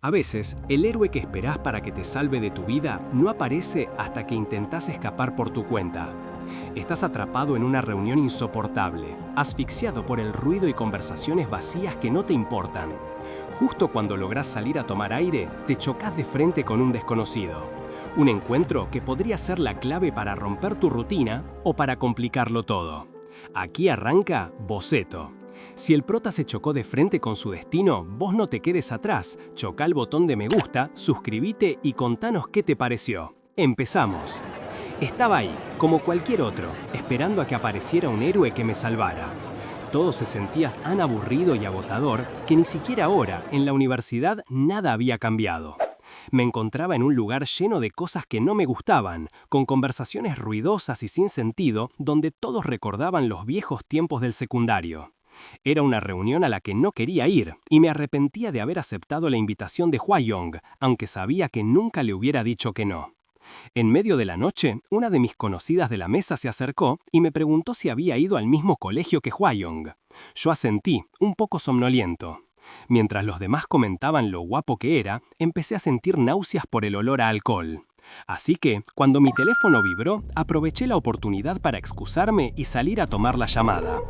A veces, el héroe que esperás para que te salve de tu vida no aparece hasta que intentás escapar por tu cuenta. Estás atrapado en una reunión insoportable, asfixiado por el ruido y conversaciones vacías que no te importan. Justo cuando lográs salir a tomar aire, te chocas de frente con un desconocido. Un encuentro que podría ser la clave para romper tu rutina o para complicarlo todo. Aquí arranca Boceto. Si el prota se chocó de frente con su destino, vos no te quedes atrás, chocá el botón de me gusta, suscribite y contanos qué te pareció. Empezamos. Estaba ahí, como cualquier otro, esperando a que apareciera un héroe que me salvara. Todo se sentía tan aburrido y agotador que ni siquiera ahora, en la universidad, nada había cambiado. Me encontraba en un lugar lleno de cosas que no me gustaban, con conversaciones ruidosas y sin sentido, donde todos recordaban los viejos tiempos del secundario. Era una reunión a la que no quería ir, y me arrepentía de haber aceptado la invitación de Hwa-young, aunque sabía que nunca le hubiera dicho que no. En medio de la noche, una de mis conocidas de la mesa se acercó y me preguntó si había ido al mismo colegio que Hwa-young. Yo asentí, un poco somnoliento. Mientras los demás comentaban lo guapo que era, empecé a sentir náuseas por el olor a alcohol. Así que, cuando mi teléfono vibró, aproveché la oportunidad para excusarme y salir a tomar la llamada.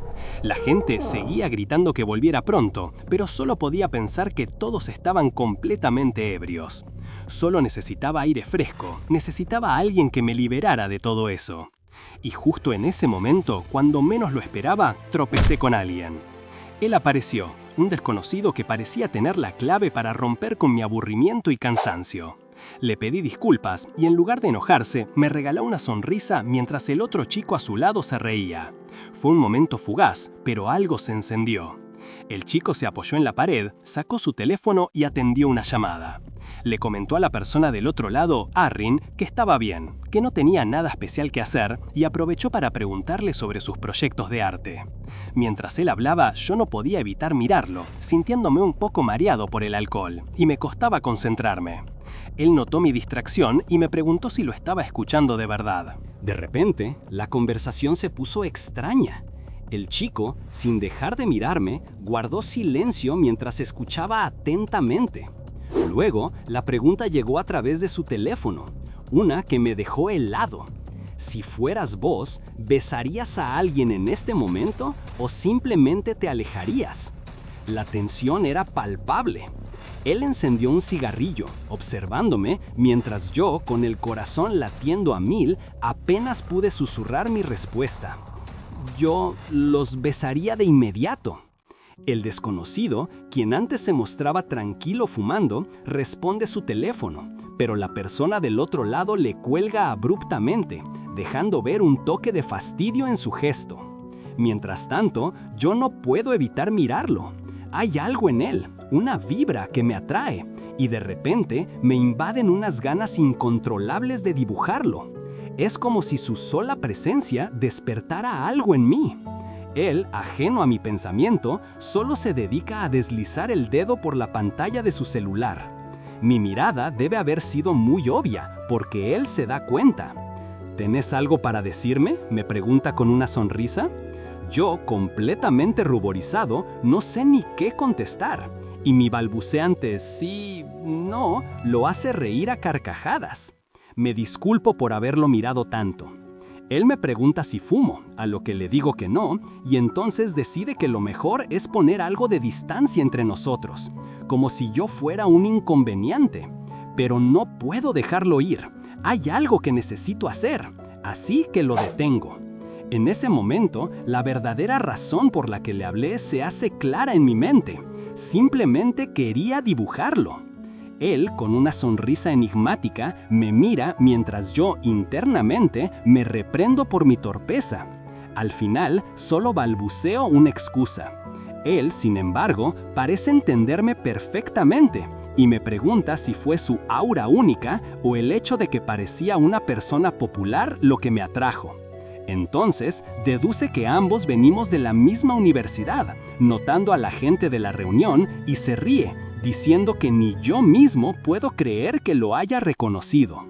La gente seguía gritando que volviera pronto, pero solo podía pensar que todos estaban completamente ebrios. Solo necesitaba aire fresco, necesitaba a alguien que me liberara de todo eso. Y justo en ese momento, cuando menos lo esperaba, tropecé con alguien. Él apareció, un desconocido que parecía tener la clave para romper con mi aburrimiento y cansancio. Le pedí disculpas y en lugar de enojarse, me regaló una sonrisa mientras el otro chico a su lado se reía. Fue un momento fugaz, pero algo se encendió. El chico se apoyó en la pared, sacó su teléfono y atendió una llamada. Le comentó a la persona del otro lado, Arrin, que estaba bien, que no tenía nada especial que hacer y aprovechó para preguntarle sobre sus proyectos de arte. Mientras él hablaba, yo no podía evitar mirarlo, sintiéndome un poco mareado por el alcohol, y me costaba concentrarme. Él notó mi distracción y me preguntó si lo estaba escuchando de verdad. De repente, la conversación se puso extraña. El chico, sin dejar de mirarme, guardó silencio mientras escuchaba atentamente. Luego, la pregunta llegó a través de su teléfono, una que me dejó helado. Si fueras vos, ¿besarías a alguien en este momento o simplemente te alejarías? La tensión era palpable. Él encendió un cigarrillo, observándome, mientras yo, con el corazón latiendo a 1000, apenas pude susurrar mi respuesta. Yo los besaría de inmediato. El desconocido, quien antes se mostraba tranquilo fumando, responde su teléfono, pero la persona del otro lado le cuelga abruptamente, dejando ver un toque de fastidio en su gesto. Mientras tanto, yo no puedo evitar mirarlo. Hay algo en él, una vibra que me atrae, y de repente me invaden unas ganas incontrolables de dibujarlo. Es como si su sola presencia despertara algo en mí. Él, ajeno a mi pensamiento, solo se dedica a deslizar el dedo por la pantalla de su celular. Mi mirada debe haber sido muy obvia, porque él se da cuenta. ¿Tenés algo para decirme?, me pregunta con una sonrisa. Yo, completamente ruborizado, no sé ni qué contestar, y mi balbuceante sí, no, lo hace reír a carcajadas. Me disculpo por haberlo mirado tanto. Él me pregunta si fumo, a lo que le digo que no, y entonces decide que lo mejor es poner algo de distancia entre nosotros, como si yo fuera un inconveniente. Pero no puedo dejarlo ir. Hay algo que necesito hacer, así que lo detengo. En ese momento, la verdadera razón por la que le hablé se hace clara en mi mente. Simplemente quería dibujarlo. Él, con una sonrisa enigmática, me mira mientras yo, internamente, me reprendo por mi torpeza. Al final, solo balbuceo una excusa. Él, sin embargo, parece entenderme perfectamente y me pregunta si fue su aura única o el hecho de que parecía una persona popular lo que me atrajo. Entonces, deduce que ambos venimos de la misma universidad, notando a la gente de la reunión y se ríe, diciendo que ni yo mismo puedo creer que lo haya reconocido.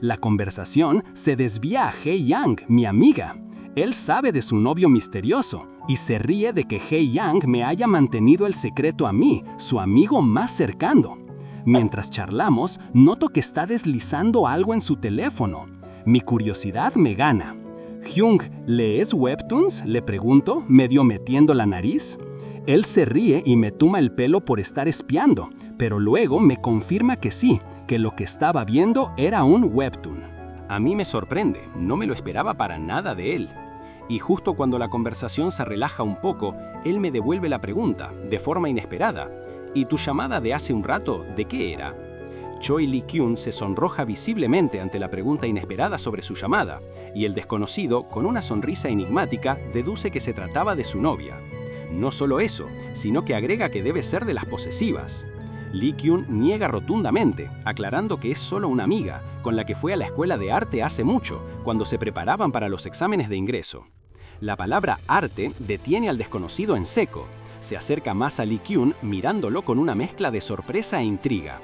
La conversación se desvía a Hye-yang, mi amiga. Él sabe de su novio misterioso y se ríe de que Hye-yang me haya mantenido el secreto a mí, su amigo más cercano. Mientras charlamos, noto que está deslizando algo en su teléfono. Mi curiosidad me gana. Hyung, ¿lees webtoons?, le pregunto, medio metiendo la nariz. Él se ríe y me toma el pelo por estar espiando, pero luego me confirma que sí, que lo que estaba viendo era un webtoon. A mí me sorprende, no me lo esperaba para nada de él. Y justo cuando la conversación se relaja un poco, él me devuelve la pregunta, de forma inesperada. ¿Y tu llamada de hace un rato, de qué era? Choi Lee-kyun se sonroja visiblemente ante la pregunta inesperada sobre su llamada, y el desconocido, con una sonrisa enigmática, deduce que se trataba de su novia. No solo eso, sino que agrega que debe ser de las posesivas. Lee-kyun niega rotundamente, aclarando que es solo una amiga, con la que fue a la escuela de arte hace mucho, cuando se preparaban para los exámenes de ingreso. La palabra arte detiene al desconocido en seco. Se acerca más a Lee-kyun mirándolo con una mezcla de sorpresa e intriga.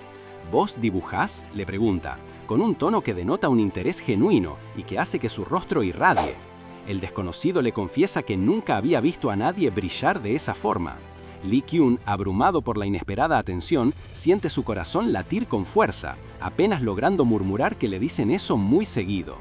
¿Vos dibujás?, le pregunta, con un tono que denota un interés genuino y que hace que su rostro irradie. El desconocido le confiesa que nunca había visto a nadie brillar de esa forma. Lee-kyun, abrumado por la inesperada atención, siente su corazón latir con fuerza, apenas logrando murmurar que le dicen eso muy seguido.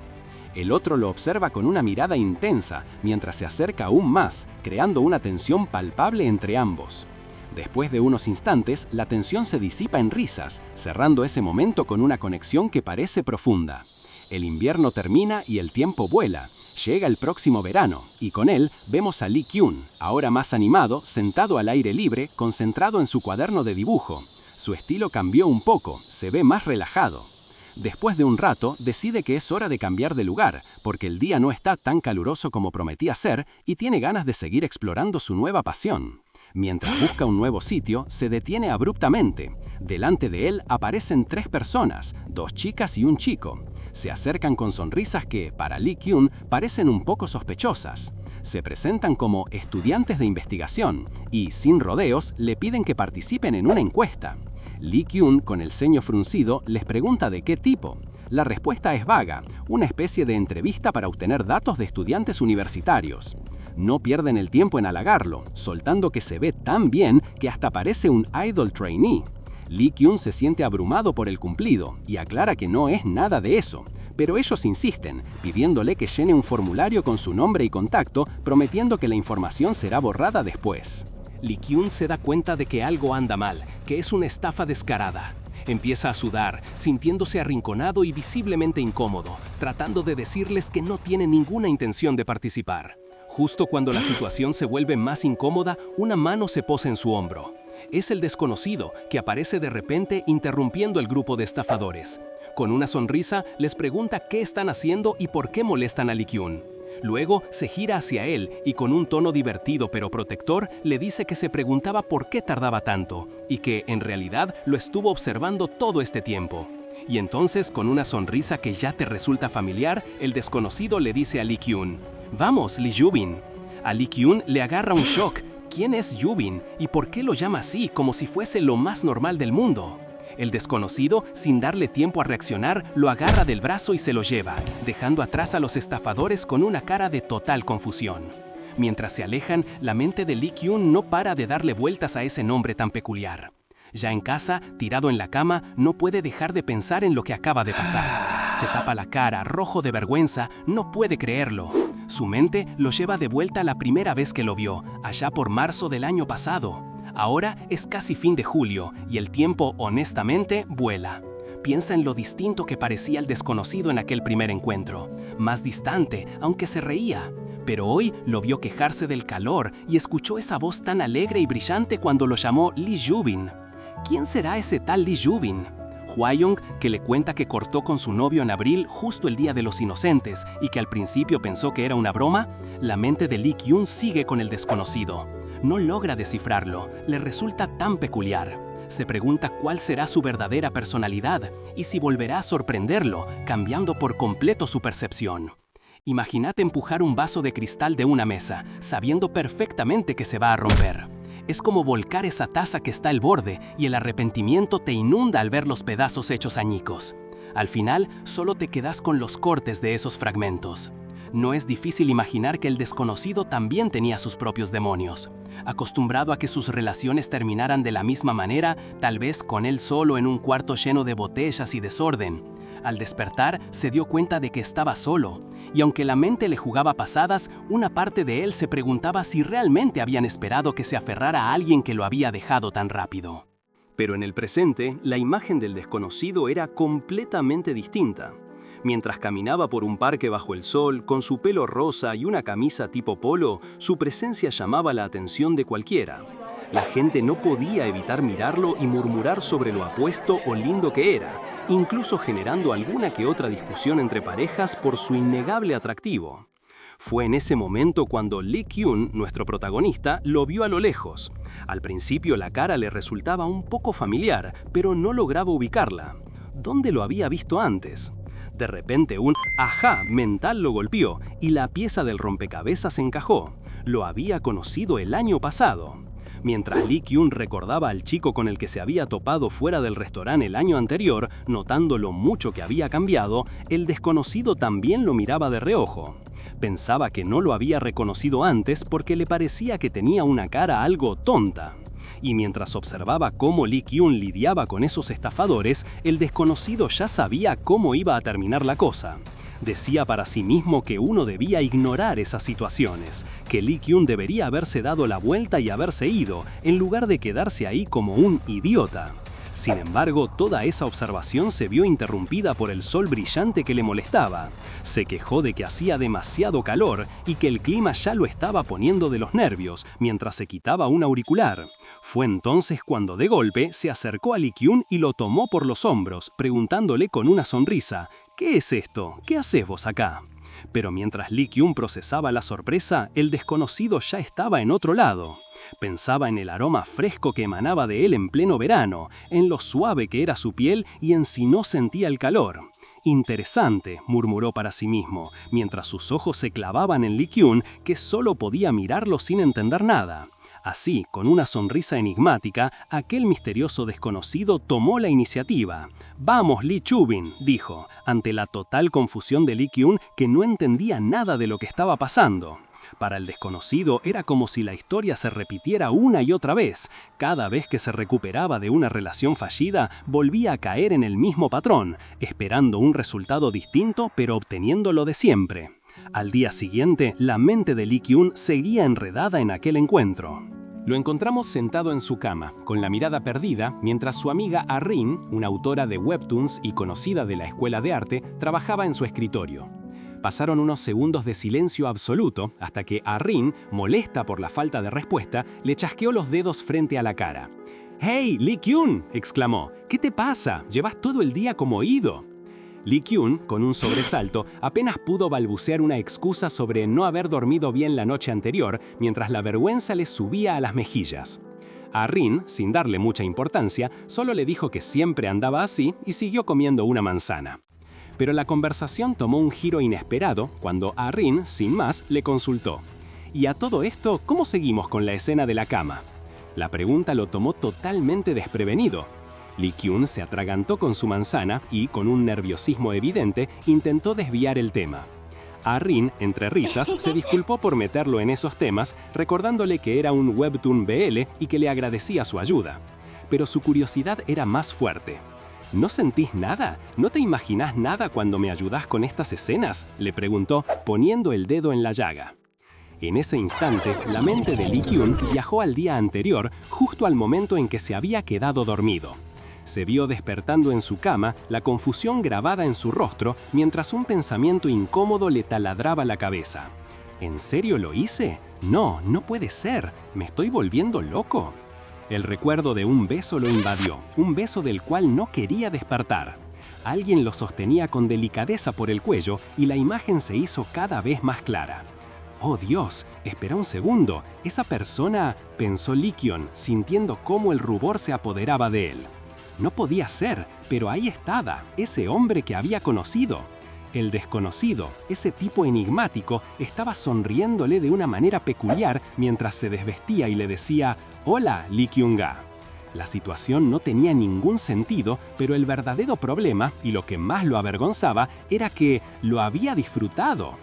El otro lo observa con una mirada intensa, mientras se acerca aún más, creando una tensión palpable entre ambos. Después de unos instantes, la tensión se disipa en risas, cerrando ese momento con una conexión que parece profunda. El invierno termina y el tiempo vuela. Llega el próximo verano, y con él vemos a Lee-kyun, ahora más animado, sentado al aire libre, concentrado en su cuaderno de dibujo. Su estilo cambió un poco, se ve más relajado. Después de un rato, decide que es hora de cambiar de lugar, porque el día no está tan caluroso como prometía ser y tiene ganas de seguir explorando su nueva pasión. Mientras busca un nuevo sitio, se detiene abruptamente. Delante de él aparecen 3 personas, 2 chicas y un chico. Se acercan con sonrisas que, para Lee-kyun, parecen un poco sospechosas. Se presentan como estudiantes de investigación y, sin rodeos, le piden que participen en una encuesta. Lee-kyun, con el ceño fruncido, les pregunta de qué tipo. La respuesta es vaga, una especie de entrevista para obtener datos de estudiantes universitarios. No pierden el tiempo en halagarlo, soltando que se ve tan bien que hasta parece un idol trainee. Lee-kyun se siente abrumado por el cumplido y aclara que no es nada de eso, pero ellos insisten, pidiéndole que llene un formulario con su nombre y contacto, prometiendo que la información será borrada después. Lee-kyun se da cuenta de que algo anda mal, que es una estafa descarada. Empieza a sudar, sintiéndose arrinconado y visiblemente incómodo, tratando de decirles que no tiene ninguna intención de participar. Justo cuando la situación se vuelve más incómoda, una mano se posa en su hombro. Es el desconocido, que aparece de repente interrumpiendo el grupo de estafadores. Con una sonrisa, les pregunta qué están haciendo y por qué molestan a Lee-kyun. Luego se gira hacia él y con un tono divertido pero protector le dice que se preguntaba por qué tardaba tanto y que en realidad lo estuvo observando todo este tiempo. Y entonces, con una sonrisa que ya te resulta familiar, el desconocido le dice a Lee-kyun: «Vamos, Lee-yubin». A Lee-kyun le agarra un shock. ¿Quién es Yubin y por qué lo llama así, como si fuese lo más normal del mundo? El desconocido, sin darle tiempo a reaccionar, lo agarra del brazo y se lo lleva, dejando atrás a los estafadores con una cara de total confusión. Mientras se alejan, la mente de Lee-kyun no para de darle vueltas a ese nombre tan peculiar. Ya en casa, tirado en la cama, no puede dejar de pensar en lo que acaba de pasar. Se tapa la cara, rojo de vergüenza, no puede creerlo. Su mente lo lleva de vuelta a la primera vez que lo vio, allá por marzo del año pasado. Ahora es casi fin de julio y el tiempo, honestamente, vuela. Piensa en lo distinto que parecía el desconocido en aquel primer encuentro. Más distante, aunque se reía. Pero hoy lo vio quejarse del calor y escuchó esa voz tan alegre y brillante cuando lo llamó Lee-yubin. ¿Quién será ese tal Lee-yubin? Hwa-young, que le cuenta que cortó con su novio en abril justo el Día de los Inocentes y que al principio pensó que era una broma, la mente de Lee-kyun sigue con el desconocido. No logra descifrarlo, le resulta tan peculiar. Se pregunta cuál será su verdadera personalidad y si volverá a sorprenderlo, cambiando por completo su percepción. Imagínate empujar un vaso de cristal de una mesa, sabiendo perfectamente que se va a romper. Es como volcar esa taza que está al borde y el arrepentimiento te inunda al ver los pedazos hechos añicos. Al final, solo te quedas con los cortes de esos fragmentos. No es difícil imaginar que el desconocido también tenía sus propios demonios. Acostumbrado a que sus relaciones terminaran de la misma manera, tal vez con él solo en un cuarto lleno de botellas y desorden. Al despertar, se dio cuenta de que estaba solo, y aunque la mente le jugaba pasadas, una parte de él se preguntaba si realmente habían esperado que se aferrara a alguien que lo había dejado tan rápido. Pero en el presente, la imagen del desconocido era completamente distinta. Mientras caminaba por un parque bajo el sol, con su pelo rosa y una camisa tipo polo, su presencia llamaba la atención de cualquiera. La gente no podía evitar mirarlo y murmurar sobre lo apuesto o lindo que era, incluso generando alguna que otra discusión entre parejas por su innegable atractivo. Fue en ese momento cuando Lee Kyun, nuestro protagonista, lo vio a lo lejos. Al principio la cara le resultaba un poco familiar, pero no lograba ubicarla. ¿Dónde lo había visto antes? De repente un ajá mental lo golpeó y la pieza del rompecabezas encajó. Lo había conocido el año pasado. Mientras Lee Kyun recordaba al chico con el que se había topado fuera del restaurante el año anterior, notando lo mucho que había cambiado, el desconocido también lo miraba de reojo. Pensaba que no lo había reconocido antes porque le parecía que tenía una cara algo tonta. Y mientras observaba cómo Lee Kyun lidiaba con esos estafadores, el desconocido ya sabía cómo iba a terminar la cosa. Decía para sí mismo que uno debía ignorar esas situaciones, que Lee Kyun debería haberse dado la vuelta y haberse ido, en lugar de quedarse ahí como un idiota. Sin embargo, toda esa observación se vio interrumpida por el sol brillante que le molestaba. Se quejó de que hacía demasiado calor y que el clima ya lo estaba poniendo de los nervios mientras se quitaba un auricular. Fue entonces cuando de golpe se acercó a Lee Kyun y lo tomó por los hombros, preguntándole con una sonrisa: ¿Qué es esto? ¿Qué haces vos acá? Pero mientras Lee Kyun procesaba la sorpresa, el desconocido ya estaba en otro lado. Pensaba en el aroma fresco que emanaba de él en pleno verano, en lo suave que era su piel y en si no sentía el calor. Interesante, murmuró para sí mismo, mientras sus ojos se clavaban en Lee Kyun, que solo podía mirarlo sin entender nada. Así, con una sonrisa enigmática, aquel misterioso desconocido tomó la iniciativa. «Vamos, Lee Chubin», dijo, ante la total confusión de Lee Kyun, que no entendía nada de lo que estaba pasando. Para el desconocido era como si la historia se repitiera una y otra vez. Cada vez que se recuperaba de una relación fallida, volvía a caer en el mismo patrón, esperando un resultado distinto pero obteniendo lo de siempre. Al día siguiente, la mente de Lee Kyun seguía enredada en aquel encuentro. Lo encontramos sentado en su cama, con la mirada perdida, mientras su amiga Arrin, una autora de webtoons y conocida de la escuela de arte, trabajaba en su escritorio. Pasaron unos segundos de silencio absoluto hasta que Arrin, molesta por la falta de respuesta, le chasqueó los dedos frente a la cara. «¡Hey, Lee Kyun!», exclamó. «¿Qué te pasa? Llevas todo el día como ido». Lee Kyun, con un sobresalto, apenas pudo balbucear una excusa sobre no haber dormido bien la noche anterior, mientras la vergüenza le subía a las mejillas. Arrin, sin darle mucha importancia, solo le dijo que siempre andaba así y siguió comiendo una manzana. Pero la conversación tomó un giro inesperado cuando Arrin, sin más, le consultó. «¿Y a todo esto, cómo seguimos con la escena de la cama?». La pregunta lo tomó totalmente desprevenido. Lee Kyun se atragantó con su manzana y, con un nerviosismo evidente, intentó desviar el tema. Arrin, entre risas, se disculpó por meterlo en esos temas, recordándole que era un webtoon BL y que le agradecía su ayuda. Pero su curiosidad era más fuerte. «¿No sentís nada? ¿No te imaginás nada cuando me ayudás con estas escenas?», le preguntó, poniendo el dedo en la llaga. En ese instante, la mente de Lee Kyun viajó al día anterior, justo al momento en que se había quedado dormido. Se vio despertando en su cama, la confusión grabada en su rostro, mientras un pensamiento incómodo le taladraba la cabeza. ¿En serio lo hice? No, no puede ser. ¿Me estoy volviendo loco? El recuerdo de un beso lo invadió, un beso del cual no quería despertar. Alguien lo sostenía con delicadeza por el cuello y la imagen se hizo cada vez más clara. «Oh Dios, espera un segundo, esa persona», pensó Lee Kyun, sintiendo cómo el rubor se apoderaba de él. No podía ser, pero ahí estaba, ese hombre que había conocido. El desconocido, ese tipo enigmático, estaba sonriéndole de una manera peculiar mientras se desvestía y le decía: «Hola, Lee Kyung-ga». La situación no tenía ningún sentido, pero el verdadero problema, y lo que más lo avergonzaba, era que lo había disfrutado.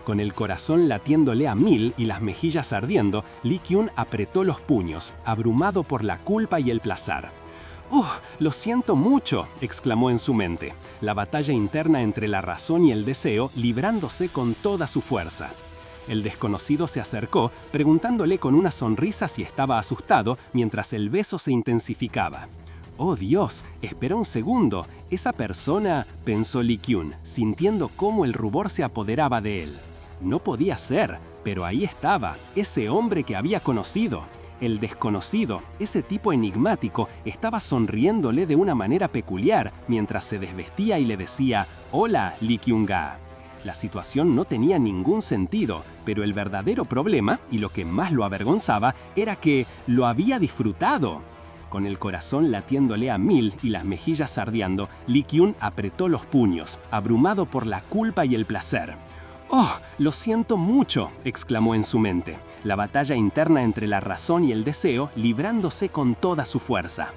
Con el corazón latiéndole a mil y las mejillas ardiendo, Lee Kyun apretó los puños, abrumado por la culpa y el placer. Lo siento mucho, exclamó en su mente, la batalla interna entre la razón y el deseo librándose con toda su fuerza. El desconocido se acercó, preguntándole con una sonrisa si estaba asustado mientras el beso se intensificaba. «Oh Dios, espera un segundo, esa persona», pensó Lee Kyun, sintiendo cómo el rubor se apoderaba de él. No podía ser, pero ahí estaba, ese hombre que había conocido. El desconocido, ese tipo enigmático, estaba sonriéndole de una manera peculiar mientras se desvestía y le decía «Hola, Lee Kyung-ga». La situación no tenía ningún sentido, pero el verdadero problema, y lo que más lo avergonzaba, era que lo había disfrutado. Con el corazón latiéndole a mil y las mejillas ardeando, Lee Kyun apretó los puños, abrumado por la culpa y el placer. «Oh, lo siento mucho», exclamó en su mente, la batalla interna entre la razón y el deseo librándose con toda su fuerza.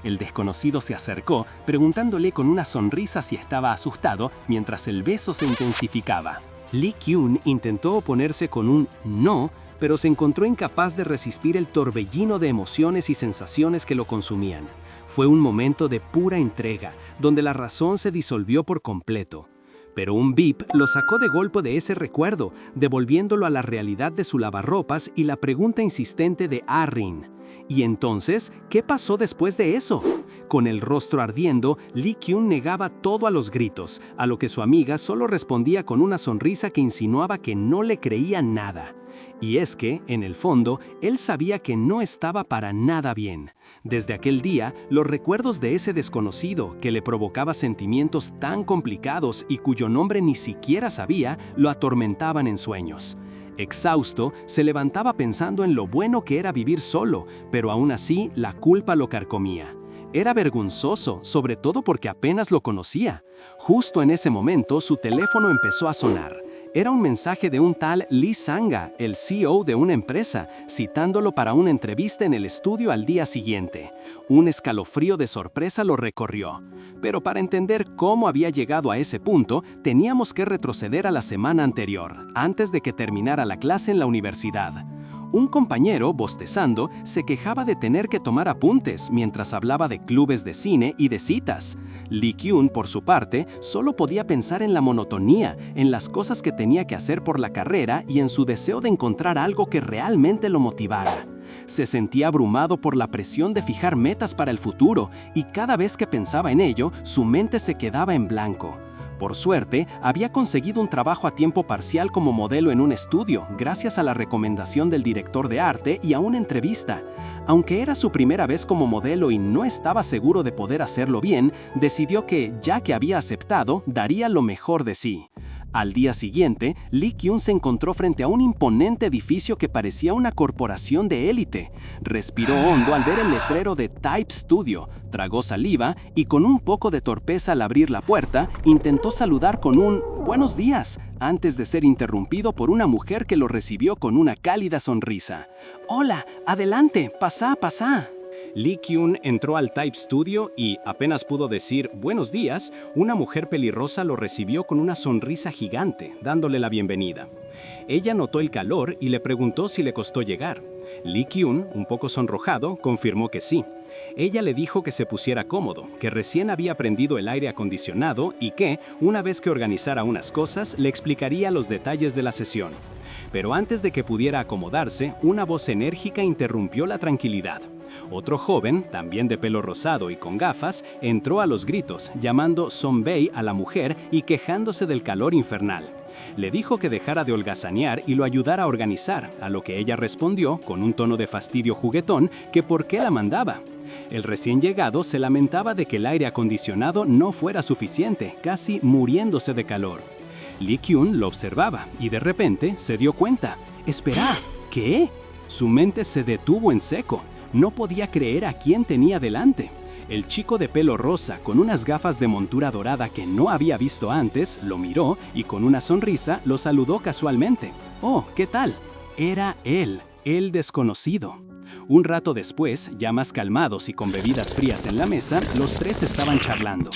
El desconocido se acercó, preguntándole con una sonrisa si estaba asustado mientras el beso se intensificaba. Lee Kyun intentó oponerse con un «no», pero se encontró incapaz de resistir el torbellino de emociones y sensaciones que lo consumían. Fue un momento de pura entrega, donde la razón se disolvió por completo. Pero un bip lo sacó de golpe de ese recuerdo, devolviéndolo a la realidad de su lavarropas y la pregunta insistente de Ah-rin. ¿Y entonces qué pasó después de eso? Con el rostro ardiendo, Lee Kyun negaba todo a los gritos, a lo que su amiga solo respondía con una sonrisa que insinuaba que no le creía nada. Y es que, en el fondo, él sabía que no estaba para nada bien. Desde aquel día, los recuerdos de ese desconocido, que le provocaba sentimientos tan complicados y cuyo nombre ni siquiera sabía, lo atormentaban en sueños. Exhausto, se levantaba pensando en lo bueno que era vivir solo, pero aún así la culpa lo carcomía. Era vergonzoso, sobre todo porque apenas lo conocía. Justo en ese momento, su teléfono empezó a sonar. Era un mensaje de un tal Lee Sang-ga, el CEO de una empresa, citándolo para una entrevista en el estudio al día siguiente. Un escalofrío de sorpresa lo recorrió. Pero para entender cómo había llegado a ese punto, teníamos que retroceder a la semana anterior, antes de que terminara la clase en la universidad. Un compañero, bostezando, se quejaba de tener que tomar apuntes mientras hablaba de clubes de cine y de citas. Lee Kyun, por su parte, solo podía pensar en la monotonía, en las cosas que tenía que hacer por la carrera y en su deseo de encontrar algo que realmente lo motivara. Se sentía abrumado por la presión de fijar metas para el futuro y cada vez que pensaba en ello, su mente se quedaba en blanco. Por suerte, había conseguido un trabajo a tiempo parcial como modelo en un estudio, gracias a la recomendación del director de arte y a una entrevista. Aunque era su primera vez como modelo y no estaba seguro de poder hacerlo bien, decidió que, ya que había aceptado, daría lo mejor de sí. Al día siguiente, Lee Kyun se encontró frente a un imponente edificio que parecía una corporación de élite. Respiró hondo al ver el letrero de Type Studio, tragó saliva y con un poco de torpeza al abrir la puerta, intentó saludar con un «buenos días», antes de ser interrumpido por una mujer que lo recibió con una cálida sonrisa. «Hola, adelante, pasá, pasá». Lee Kyun entró al Type Studio y, apenas pudo decir «buenos días», una mujer pelirrosa lo recibió con una sonrisa gigante, dándole la bienvenida. Ella notó el calor y le preguntó si le costó llegar. Lee Kyun, un poco sonrojado, confirmó que sí. Ella le dijo que se pusiera cómodo, que recién había prendido el aire acondicionado y que, una vez que organizara unas cosas, le explicaría los detalles de la sesión. Pero antes de que pudiera acomodarse, una voz enérgica interrumpió la tranquilidad. Otro joven, también de pelo rosado y con gafas, entró a los gritos, llamando Sonbei a la mujer y quejándose del calor infernal. Le dijo que dejara de holgazanear y lo ayudara a organizar, a lo que ella respondió, con un tono de fastidio juguetón, que por qué la mandaba. El recién llegado se lamentaba de que el aire acondicionado no fuera suficiente, casi muriéndose de calor. Lee Kyun lo observaba y de repente se dio cuenta. «¡Espera! ¿Qué?». Su mente se detuvo en seco. No podía creer a quién tenía delante. El chico de pelo rosa, con unas gafas de montura dorada que no había visto antes, lo miró y con una sonrisa lo saludó casualmente. «Oh, ¿qué tal?». Era él, el desconocido. Un rato después, ya más calmados y con bebidas frías en la mesa, los tres estaban charlando.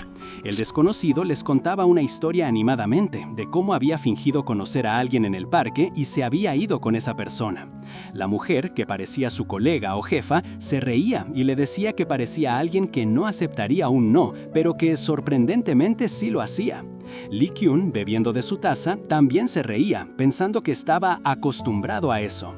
El desconocido les contaba una historia animadamente de cómo había fingido conocer a alguien en el parque y se había ido con esa persona. La mujer, que parecía su colega o jefa, se reía y le decía que parecía alguien que no aceptaría un no, pero que sorprendentemente sí lo hacía. Lee Kyun, bebiendo de su taza, también se reía, pensando que estaba acostumbrado a eso.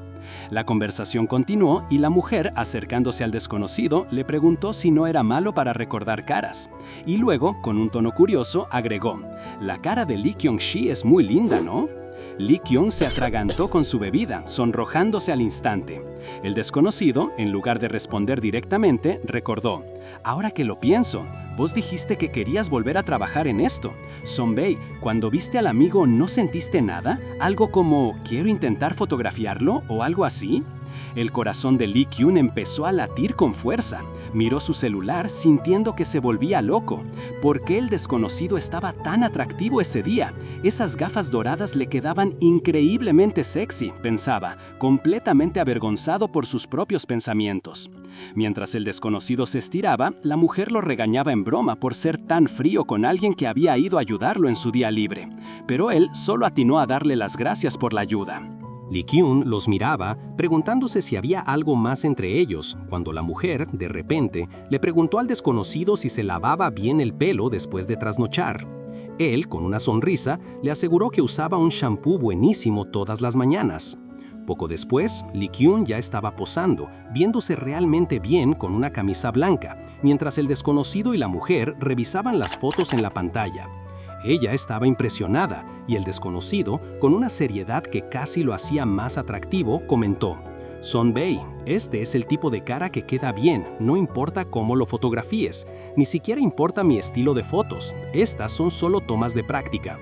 La conversación continuó y la mujer, acercándose al desconocido, le preguntó si no era malo para recordar caras. Y luego, con un tono curioso, agregó: «La cara de Lee Kyung-shi es muy linda, ¿no?». Lee Kyun se atragantó con su bebida, sonrojándose al instante. El desconocido, en lugar de responder directamente, recordó: «Ahora que lo pienso, vos dijiste que querías volver a trabajar en esto. Sonbei, cuando viste al amigo, ¿no sentiste nada? ¿Algo como, quiero intentar fotografiarlo o algo así?». El corazón de Lee Kyun empezó a latir con fuerza. Miró su celular sintiendo que se volvía loco. ¿Por qué el desconocido estaba tan atractivo ese día? Esas gafas doradas le quedaban increíblemente sexy, pensaba, completamente avergonzado por sus propios pensamientos. Mientras el desconocido se estiraba, la mujer lo regañaba en broma por ser tan frío con alguien que había ido a ayudarlo en su día libre. Pero él solo atinó a darle las gracias por la ayuda. Lee Kyun los miraba, preguntándose si había algo más entre ellos, cuando la mujer, de repente, le preguntó al desconocido si se lavaba bien el pelo después de trasnochar. Él, con una sonrisa, le aseguró que usaba un shampoo buenísimo todas las mañanas. Poco después, Lee Kyun ya estaba posando, viéndose realmente bien con una camisa blanca, mientras el desconocido y la mujer revisaban las fotos en la pantalla. Ella estaba impresionada y el desconocido, con una seriedad que casi lo hacía más atractivo, comentó: «Sonbei, este es el tipo de cara que queda bien, no importa cómo lo fotografíes, ni siquiera importa mi estilo de fotos, estas son solo tomas de práctica».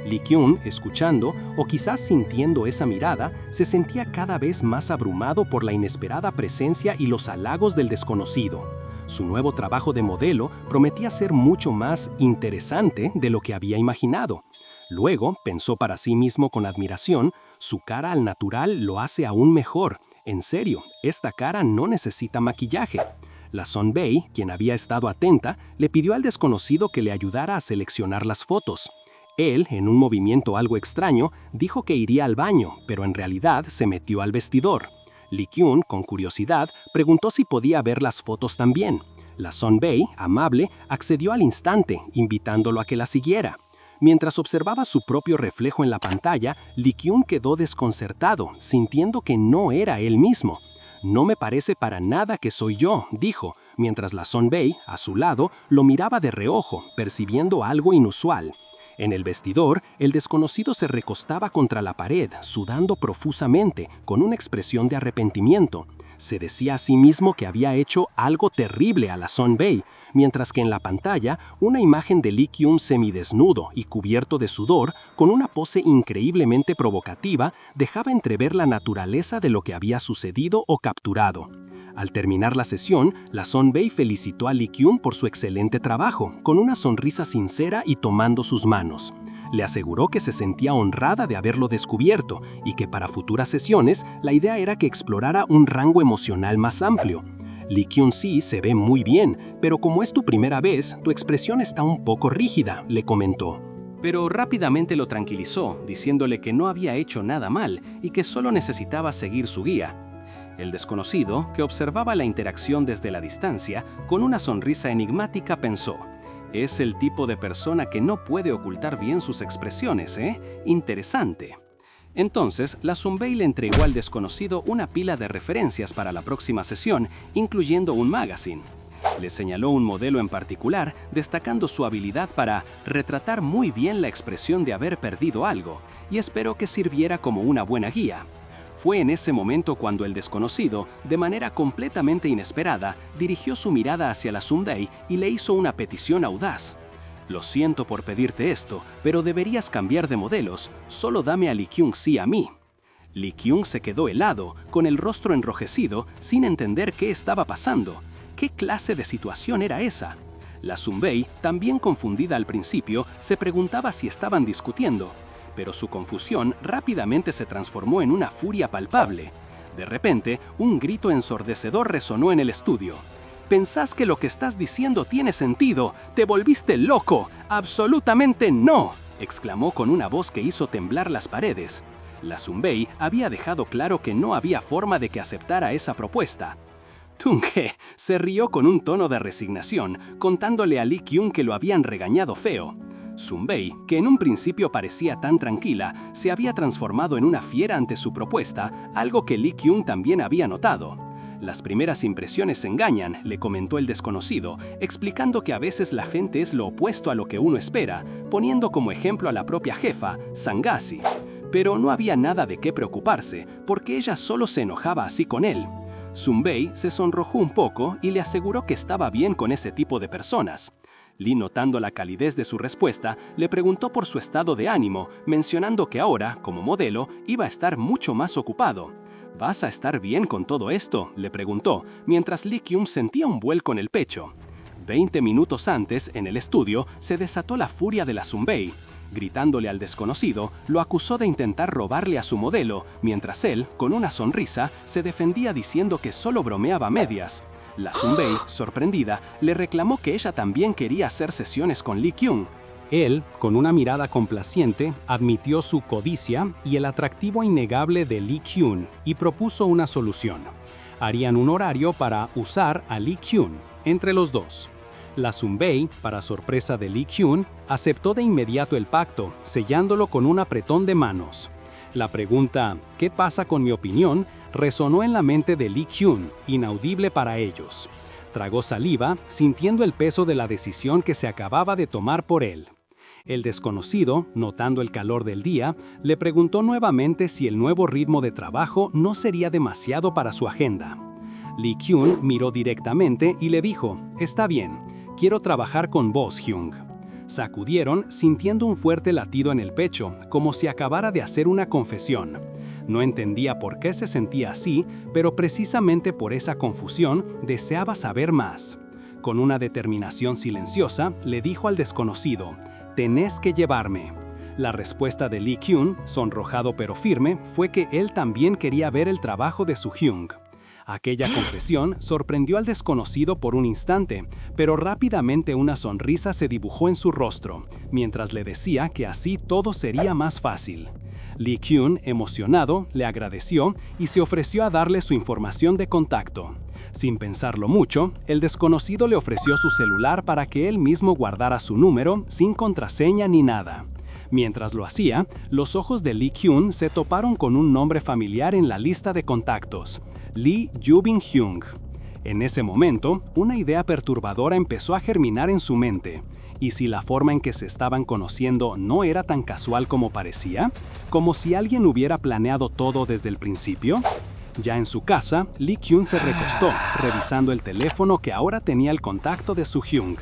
Lee Kyun, escuchando o quizás sintiendo esa mirada, se sentía cada vez más abrumado por la inesperada presencia y los halagos del desconocido. Su nuevo trabajo de modelo prometía ser mucho más interesante de lo que había imaginado. Luego pensó para sí mismo con admiración: su cara al natural lo hace aún mejor. En serio, esta cara no necesita maquillaje. La Sonbei, quien había estado atenta, le pidió al desconocido que le ayudara a seleccionar las fotos. Él, en un movimiento algo extraño, dijo que iría al baño, pero en realidad se metió al vestidor. Lee Kyun, con curiosidad, preguntó si podía ver las fotos también. La Sonbei, amable, accedió al instante, invitándolo a que la siguiera. Mientras observaba su propio reflejo en la pantalla, Lee Kyun quedó desconcertado, sintiendo que no era él mismo. «No me parece para nada que soy yo», dijo, mientras la Sonbei, a su lado, lo miraba de reojo, percibiendo algo inusual. En el vestidor, el desconocido se recostaba contra la pared, sudando profusamente, con una expresión de arrepentimiento. Se decía a sí mismo que había hecho algo terrible a la Sonbei, mientras que en la pantalla, una imagen de Lee Kyun semidesnudo y cubierto de sudor, con una pose increíblemente provocativa, dejaba entrever la naturaleza de lo que había sucedido o capturado. Al terminar la sesión, la Sonbei felicitó a Lee Kyun por su excelente trabajo, con una sonrisa sincera y tomando sus manos. Le aseguró que se sentía honrada de haberlo descubierto y que para futuras sesiones la idea era que explorara un rango emocional más amplio. «Lee Kyun-si se ve muy bien, pero como es tu primera vez, tu expresión está un poco rígida», le comentó. Pero rápidamente lo tranquilizó, diciéndole que no había hecho nada mal y que solo necesitaba seguir su guía. El desconocido, que observaba la interacción desde la distancia, con una sonrisa enigmática pensó: «Es el tipo de persona que no puede ocultar bien sus expresiones, ¿eh? Interesante». Entonces, la Sonbei le entregó al desconocido una pila de referencias para la próxima sesión, incluyendo un magazine. Le señaló un modelo en particular, destacando su habilidad para retratar muy bien la expresión de haber perdido algo, y esperó que sirviera como una buena guía. Fue en ese momento cuando el desconocido, de manera completamente inesperada, dirigió su mirada hacia la Sonbei y le hizo una petición audaz. «Lo siento por pedirte esto, pero deberías cambiar de modelos, solo dame a Lee Kyun-si a mí». Lee Kyun se quedó helado, con el rostro enrojecido, sin entender qué estaba pasando. ¿Qué clase de situación era esa? La Sonbei, también confundida al principio, se preguntaba si estaban discutiendo. Pero su confusión rápidamente se transformó en una furia palpable. De repente, un grito ensordecedor resonó en el estudio. ¿Pensás que lo que estás diciendo tiene sentido? ¡Te volviste loco! ¡Absolutamente no!, exclamó con una voz que hizo temblar las paredes. La Sunbae había dejado claro que no había forma de que aceptara esa propuesta. Tung-hye se rió con un tono de resignación, contándole a Lee Kyung que lo habían regañado feo. Sunbae, que en un principio parecía tan tranquila, se había transformado en una fiera ante su propuesta, algo que Lee Kyung también había notado. Las primeras impresiones engañan, le comentó el desconocido, explicando que a veces la gente es lo opuesto a lo que uno espera, poniendo como ejemplo a la propia jefa, Sangasi. Pero no había nada de qué preocuparse, porque ella solo se enojaba así con él. Sunbae se sonrojó un poco y le aseguró que estaba bien con ese tipo de personas. Lee, notando la calidez de su respuesta, le preguntó por su estado de ánimo, mencionando que ahora, como modelo, iba a estar mucho más ocupado. ¿Vas a estar bien con todo esto?, le preguntó, mientras Lee Kyung sentía un vuelco en el pecho. 20 minutos antes, en el estudio, se desató la furia de la Sunbae. Gritándole al desconocido, lo acusó de intentar robarle a su modelo, mientras él, con una sonrisa, se defendía diciendo que solo bromeaba a medias. La Sunbae, sorprendida, le reclamó que ella también quería hacer sesiones con Lee Kyung. Él, con una mirada complaciente, admitió su codicia y el atractivo innegable de Lee Kyung y propuso una solución. Harían un horario para usar a Lee Kyung entre los dos. La Sunbae, para sorpresa de Lee Kyung, aceptó de inmediato el pacto, sellándolo con un apretón de manos. La pregunta, ¿qué pasa con mi opinión?, resonó en la mente de Lee Kyung, inaudible para ellos. Tragó saliva, sintiendo el peso de la decisión que se acababa de tomar por él. El desconocido, notando el calor del día, le preguntó nuevamente si el nuevo ritmo de trabajo no sería demasiado para su agenda. Lee Kyung miró directamente y le dijo, «Está bien, quiero trabajar con vos, Hyung». Sacudieron, sintiendo un fuerte latido en el pecho, como si acabara de hacer una confesión. No entendía por qué se sentía así, pero precisamente por esa confusión deseaba saber más. Con una determinación silenciosa, le dijo al desconocido, «Tenés que llevarme». La respuesta de Lee Kyung, sonrojado pero firme, fue que él también quería ver el trabajo de su Hyung. Aquella confesión sorprendió al desconocido por un instante, pero rápidamente una sonrisa se dibujó en su rostro, mientras le decía que así todo sería más fácil. Lee Kyung, emocionado, le agradeció y se ofreció a darle su información de contacto. Sin pensarlo mucho, el desconocido le ofreció su celular para que él mismo guardara su número sin contraseña ni nada. Mientras lo hacía, los ojos de Lee Kyung se toparon con un nombre familiar en la lista de contactos, Lee Ju-bin Hyung. En ese momento, una idea perturbadora empezó a germinar en su mente. ¿Y si la forma en que se estaban conociendo no era tan casual como parecía? ¿Como si alguien hubiera planeado todo desde el principio? Ya en su casa, Lee Kyung se recostó, revisando el teléfono que ahora tenía el contacto de su Hyung.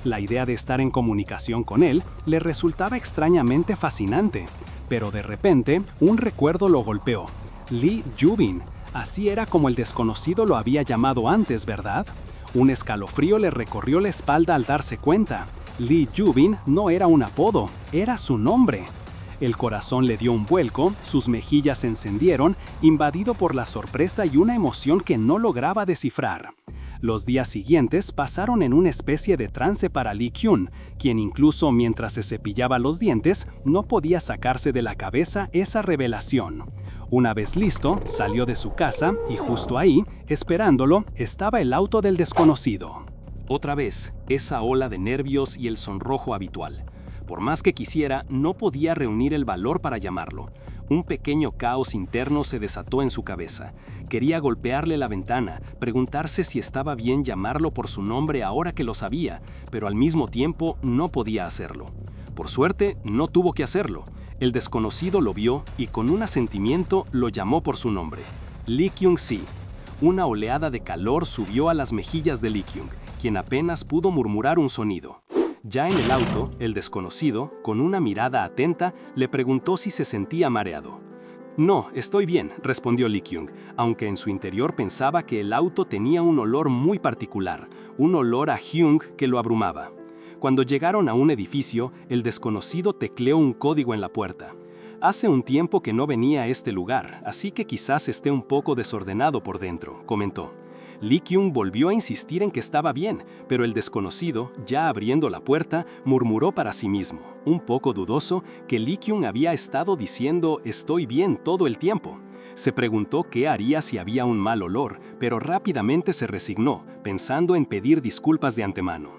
La idea de estar en comunicación con él le resultaba extrañamente fascinante, pero de repente un recuerdo lo golpeó. Lee Ju-bin, así era como el desconocido lo había llamado antes, ¿verdad? Un escalofrío le recorrió la espalda al darse cuenta. Lee Ju-bin no era un apodo, era su nombre. El corazón le dio un vuelco, sus mejillas se encendieron, invadido por la sorpresa y una emoción que no lograba descifrar. Los días siguientes pasaron en una especie de trance para Lee Kyung, quien incluso mientras se cepillaba los dientes, no podía sacarse de la cabeza esa revelación. Una vez listo, salió de su casa y justo ahí, esperándolo, estaba el auto del desconocido. Otra vez, esa ola de nervios y el sonrojo habitual. Por más que quisiera, no podía reunir el valor para llamarlo. Un pequeño caos interno se desató en su cabeza. Quería golpearle la ventana, preguntarse si estaba bien llamarlo por su nombre ahora que lo sabía, pero al mismo tiempo no podía hacerlo. Por suerte, no tuvo que hacerlo. El desconocido lo vio y con un asentimiento lo llamó por su nombre. Lee Kyung-si. Una oleada de calor subió a las mejillas de Lee Kyung, quien apenas pudo murmurar un sonido. Ya en el auto, el desconocido, con una mirada atenta, le preguntó si se sentía mareado. «No, estoy bien», respondió Lee Kyung, aunque en su interior pensaba que el auto tenía un olor muy particular, un olor a Hyung que lo abrumaba. Cuando llegaron a un edificio, el desconocido tecleó un código en la puerta. «Hace un tiempo que no venía a este lugar, así que quizás esté un poco desordenado por dentro», comentó. Lee Kyung volvió a insistir en que estaba bien, pero el desconocido, ya abriendo la puerta, murmuró para sí mismo, un poco dudoso, que Lee Kyung había estado diciendo «estoy bien» todo el tiempo. Se preguntó qué haría si había un mal olor, pero rápidamente se resignó, pensando en pedir disculpas de antemano.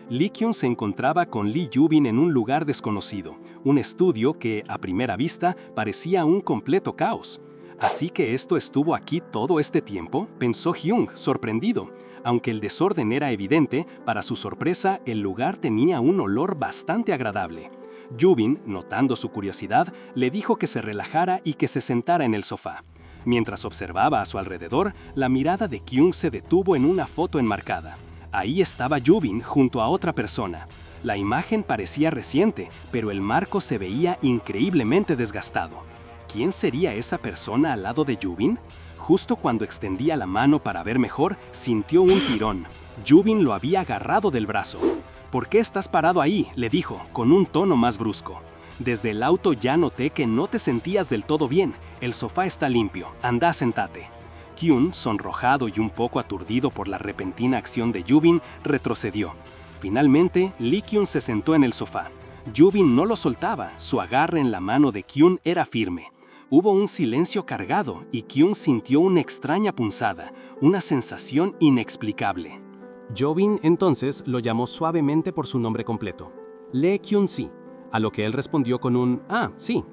Lee Kyung se encontraba con Lee Yubin en un lugar desconocido, un estudio que, a primera vista, parecía un completo caos. ¿Así que esto estuvo aquí todo este tiempo?, pensó Hyung, sorprendido. Aunque el desorden era evidente, para su sorpresa, el lugar tenía un olor bastante agradable. Yubin, notando su curiosidad, le dijo que se relajara y que se sentara en el sofá. Mientras observaba a su alrededor, la mirada de Kyung se detuvo en una foto enmarcada. Ahí estaba Yubin junto a otra persona. La imagen parecía reciente, pero el marco se veía increíblemente desgastado. ¿Quién sería esa persona al lado de Yubin? Justo cuando extendía la mano para ver mejor, sintió un tirón. Yubin lo había agarrado del brazo. «¿Por qué estás parado ahí?», le dijo, con un tono más brusco. «Desde el auto ya noté que no te sentías del todo bien. El sofá está limpio. Anda, sentate». Kyun, sonrojado y un poco aturdido por la repentina acción de Yubin, retrocedió. Finalmente, Lee Kyun se sentó en el sofá. Yubin no lo soltaba, su agarre en la mano de Kyun era firme. Hubo un silencio cargado y Kyun sintió una extraña punzada, una sensación inexplicable. Yubin entonces lo llamó suavemente por su nombre completo, Lee Kyun-si, a lo que él respondió con un «ah, sí».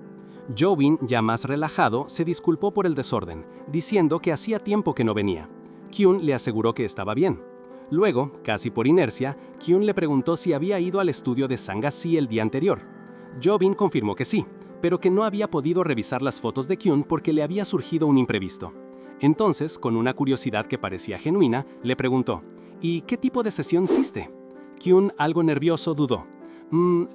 Yubin, ya más relajado, se disculpó por el desorden, diciendo que hacía tiempo que no venía. Kyun le aseguró que estaba bien. Luego, casi por inercia, Kyun le preguntó si había ido al estudio de Sang-si el día anterior. Yubin confirmó que sí, pero que no había podido revisar las fotos de Kyun porque le había surgido un imprevisto. Entonces, con una curiosidad que parecía genuina, le preguntó «¿Y qué tipo de sesión hiciste?». Kyun, algo nervioso, dudó.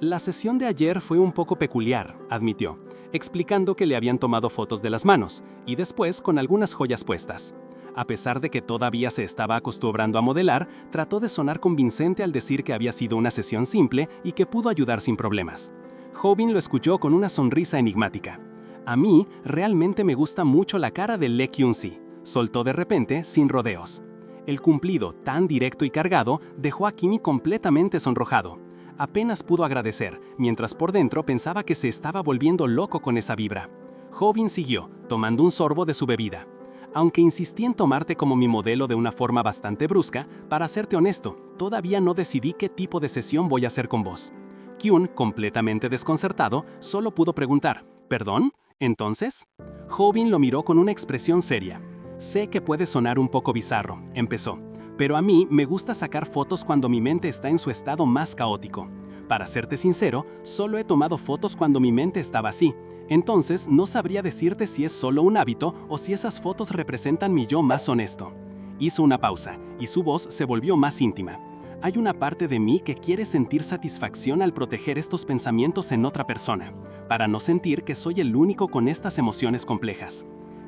La sesión de ayer fue un poco peculiar», admitió, explicando que le habían tomado fotos de las manos, y después con algunas joyas puestas. A pesar de que todavía se estaba acostumbrando a modelar, trató de sonar convincente al decir que había sido una sesión simple y que pudo ayudar sin problemas. Jobin lo escuchó con una sonrisa enigmática. «A mí, realmente me gusta mucho la cara de Lee Kyun-si», soltó de repente, sin rodeos. El cumplido, tan directo y cargado, dejó a Kimi completamente sonrojado. Apenas pudo agradecer, mientras por dentro pensaba que se estaba volviendo loco con esa vibra. Jobin siguió, tomando un sorbo de su bebida. «Aunque insistí en tomarte como mi modelo de una forma bastante brusca, para serte honesto, todavía no decidí qué tipo de sesión voy a hacer con vos». Kyun, completamente desconcertado, solo pudo preguntar, «¿Perdón? ¿Entonces?». Jobin lo miró con una expresión seria. «Sé que puede sonar un poco bizarro», empezó, «pero a mí me gusta sacar fotos cuando mi mente está en su estado más caótico. Para serte sincero, solo he tomado fotos cuando mi mente estaba así. Entonces no sabría decirte si es solo un hábito o si esas fotos representan mi yo más honesto». Hizo una pausa, y su voz se volvió más íntima. «Hay una parte de mí que quiere sentir satisfacción al proteger estos pensamientos en otra persona, para no sentir que soy el único con estas emociones complejas.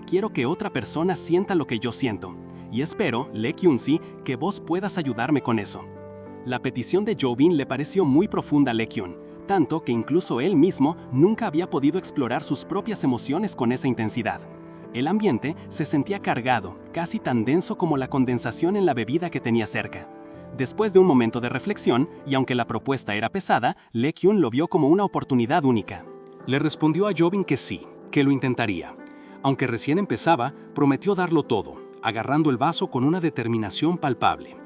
Quiero que otra persona sienta lo que yo siento, y espero, Lee Kyun-si, que vos puedas ayudarme con eso». La petición de Jobin le pareció muy profunda a Lee Kyun, tanto que incluso él mismo nunca había podido explorar sus propias emociones con esa intensidad. El ambiente se sentía cargado, casi tan denso como la condensación en la bebida que tenía cerca. Después de un momento de reflexión, y aunque la propuesta era pesada, Lee Kyun lo vio como una oportunidad única. Le respondió a Jobin que sí, que lo intentaría. Aunque recién empezaba, prometió darlo todo, agarrando el vaso con una determinación palpable.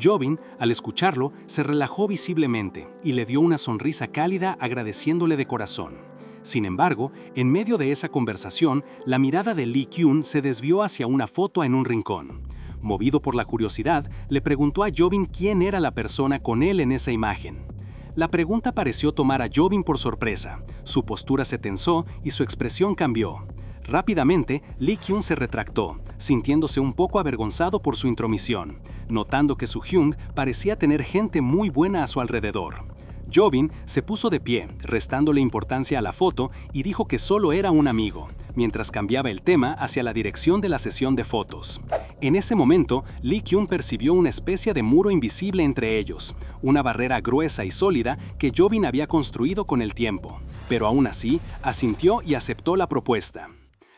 Jobin, al escucharlo, se relajó visiblemente y le dio una sonrisa cálida agradeciéndole de corazón. Sin embargo, en medio de esa conversación, la mirada de Lee Kyun se desvió hacia una foto en un rincón. Movido por la curiosidad, le preguntó a Jobin quién era la persona con él en esa imagen. La pregunta pareció tomar a Jobin por sorpresa. Su postura se tensó y su expresión cambió. Rápidamente, Lee Kyun se retractó, sintiéndose un poco avergonzado por su intromisión, notando que Su-hyung parecía tener gente muy buena a su alrededor. Jobin se puso de pie, restándole importancia a la foto, y dijo que solo era un amigo, mientras cambiaba el tema hacia la dirección de la sesión de fotos. En ese momento, Lee Kyun percibió una especie de muro invisible entre ellos, una barrera gruesa y sólida que Jobin había construido con el tiempo, pero aún así, asintió y aceptó la propuesta.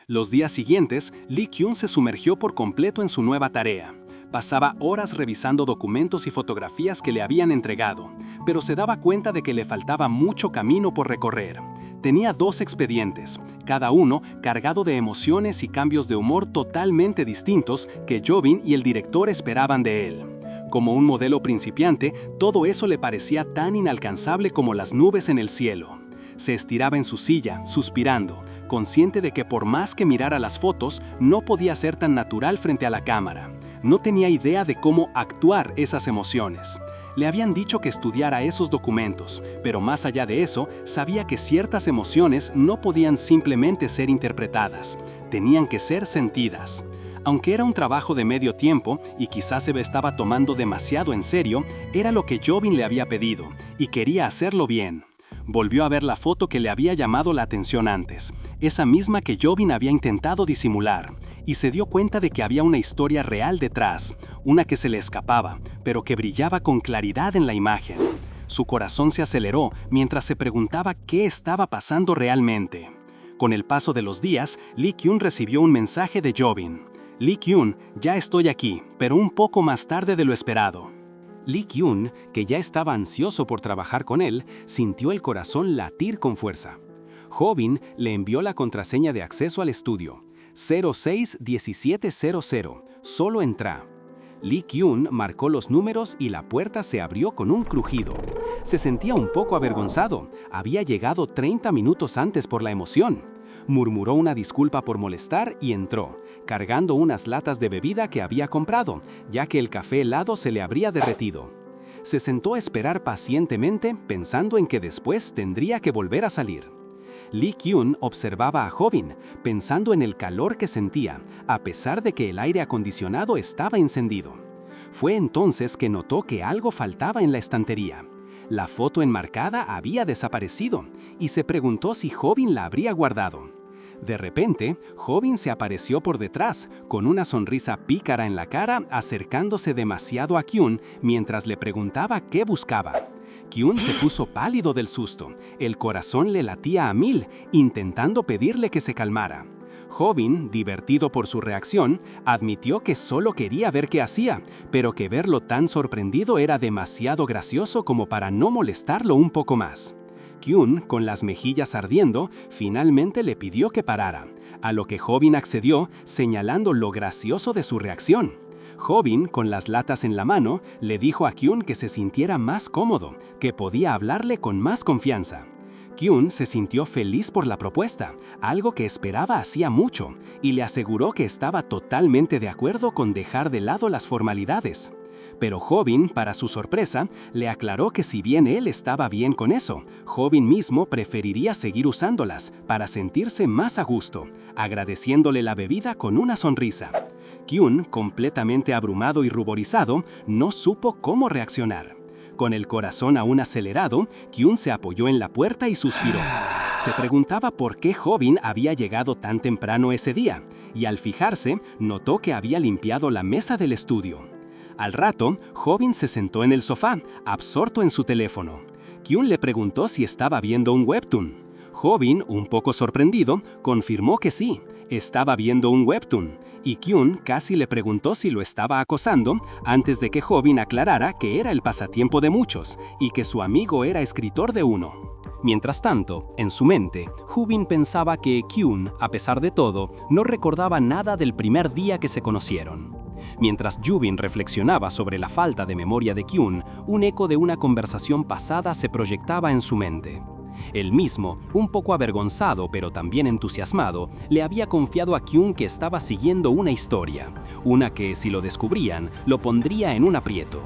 Los días siguientes, Lee Kyun se sumergió por completo en su nueva tarea. Pasaba horas revisando documentos y fotografías que le habían entregado, pero se daba cuenta de que le faltaba mucho camino por recorrer. Tenía 2 expedientes, cada uno cargado de emociones y cambios de humor totalmente distintos que Jobin y el director esperaban de él. Como un modelo principiante, todo eso le parecía tan inalcanzable como las nubes en el cielo. Se estiraba en su silla, suspirando, consciente de que por más que mirara las fotos, no podía ser tan natural frente a la cámara. No tenía idea de cómo actuar esas emociones. Le habían dicho que estudiara esos documentos, pero más allá de eso, sabía que ciertas emociones no podían simplemente ser interpretadas, tenían que ser sentidas. Aunque era un trabajo de medio tiempo y quizás se estaba tomando demasiado en serio, era lo que Jobin le había pedido, y quería hacerlo bien. Volvió a ver la foto que le había llamado la atención antes, esa misma que Jobin había intentado disimular, y se dio cuenta de que había una historia real detrás, una que se le escapaba, pero que brillaba con claridad en la imagen. Su corazón se aceleró mientras se preguntaba qué estaba pasando realmente. Con el paso de los días, Lee Kyun recibió un mensaje de Jobin. Lee Kyun, ya estoy aquí, pero un poco más tarde de lo esperado. Lee Kyun, que ya estaba ansioso por trabajar con él, sintió el corazón latir con fuerza. Jobin le envió la contraseña de acceso al estudio, 061700, solo entra. Lee Kyun marcó los números y la puerta se abrió con un crujido. Se sentía un poco avergonzado, había llegado 30 minutos antes por la emoción. Murmuró una disculpa por molestar y entró, cargando unas latas de bebida que había comprado, ya que el café helado se le habría derretido. Se sentó a esperar pacientemente, pensando en que después tendría que volver a salir. Lee Kyun observaba a Jobin, pensando en el calor que sentía, a pesar de que el aire acondicionado estaba encendido. Fue entonces que notó que algo faltaba en la estantería. La foto enmarcada había desaparecido, y se preguntó si Jobin la habría guardado. De repente, Jobin se apareció por detrás, con una sonrisa pícara en la cara, acercándose demasiado a Kyun mientras le preguntaba qué buscaba. Kyun se puso pálido del susto, el corazón le latía a 1000, intentando pedirle que se calmara. Jobin, divertido por su reacción, admitió que solo quería ver qué hacía, pero que verlo tan sorprendido era demasiado gracioso como para no molestarlo un poco más. Kyun, con las mejillas ardiendo, finalmente le pidió que parara, a lo que Jobin accedió, señalando lo gracioso de su reacción. Jobin, con las latas en la mano, le dijo a Kyun que se sintiera más cómodo, que podía hablarle con más confianza. Kyun se sintió feliz por la propuesta, algo que esperaba hacía mucho, y le aseguró que estaba totalmente de acuerdo con dejar de lado las formalidades. Pero Jobin, para su sorpresa, le aclaró que si bien él estaba bien con eso, Jobin mismo preferiría seguir usándolas para sentirse más a gusto, agradeciéndole la bebida con una sonrisa. Kyun, completamente abrumado y ruborizado, no supo cómo reaccionar. Con el corazón aún acelerado, Kyun se apoyó en la puerta y suspiró. Se preguntaba por qué Jobin había llegado tan temprano ese día, y al fijarse, notó que había limpiado la mesa del estudio. Al rato, Jobin se sentó en el sofá, absorto en su teléfono. Kyun le preguntó si estaba viendo un webtoon. Jobin, un poco sorprendido, confirmó que sí, estaba viendo un webtoon, y Kyun casi le preguntó si lo estaba acosando antes de que Jobin aclarara que era el pasatiempo de muchos y que su amigo era escritor de uno. Mientras tanto, en su mente, Jobin pensaba que Kyun, a pesar de todo, no recordaba nada del primer día que se conocieron. Mientras Jobin reflexionaba sobre la falta de memoria de Kyun, un eco de una conversación pasada se proyectaba en su mente. Él mismo, un poco avergonzado pero también entusiasmado, le había confiado a Kyun que estaba siguiendo una historia, una que, si lo descubrían, lo pondría en un aprieto.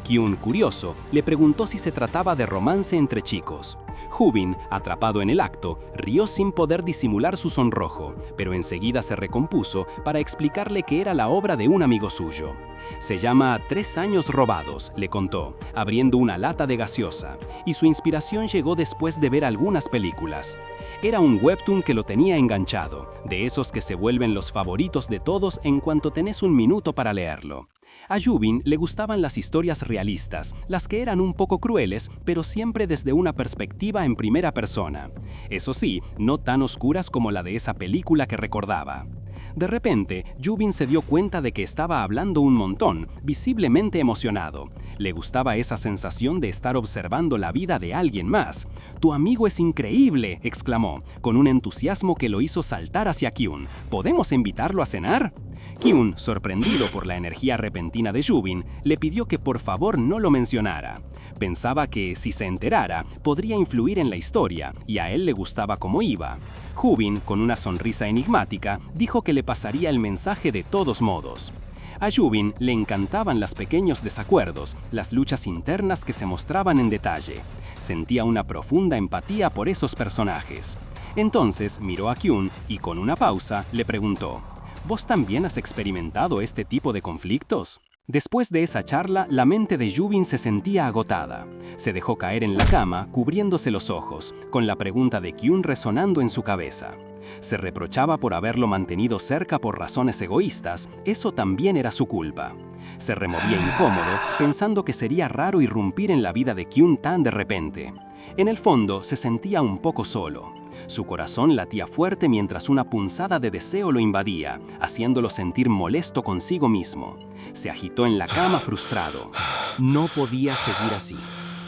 Kyun, curioso, le preguntó si se trataba de romance entre chicos. Jobin, atrapado en el acto, rió sin poder disimular su sonrojo, pero enseguida se recompuso para explicarle que era la obra de un amigo suyo. Se llama 3 años robados, le contó, abriendo una lata de gaseosa, y su inspiración llegó después de ver algunas películas. Era un webtoon que lo tenía enganchado, de esos que se vuelven los favoritos de todos en cuanto tenés un minuto para leerlo. A Jobin le gustaban las historias realistas, las que eran un poco crueles, pero siempre desde una perspectiva en primera persona. Eso sí, no tan oscuras como la de esa película que recordaba. De repente, Yubin se dio cuenta de que estaba hablando un montón, visiblemente emocionado. Le gustaba esa sensación de estar observando la vida de alguien más. «Tu amigo es increíble», exclamó, con un entusiasmo que lo hizo saltar hacia Kyun. «¿Podemos invitarlo a cenar?» Kyun, sorprendido por la energía repentina de Yubin, le pidió que por favor no lo mencionara. Pensaba que, si se enterara, podría influir en la historia, y a él le gustaba cómo iba. Yubin, con una sonrisa enigmática, dijo que le pasaría el mensaje de todos modos. A Yubin le encantaban los pequeños desacuerdos, las luchas internas que se mostraban en detalle. Sentía una profunda empatía por esos personajes. Entonces miró a Kyun y, con una pausa, le preguntó: ¿Vos también has experimentado este tipo de conflictos? Después de esa charla, la mente de Yubin se sentía agotada. Se dejó caer en la cama, cubriéndose los ojos, con la pregunta de Kyun resonando en su cabeza. Se reprochaba por haberlo mantenido cerca por razones egoístas, eso también era su culpa. Se removía incómodo, pensando que sería raro irrumpir en la vida de Kyun tan de repente. En el fondo, se sentía un poco solo. Su corazón latía fuerte mientras una punzada de deseo lo invadía, haciéndolo sentir molesto consigo mismo. Se agitó en la cama frustrado. No podía seguir así.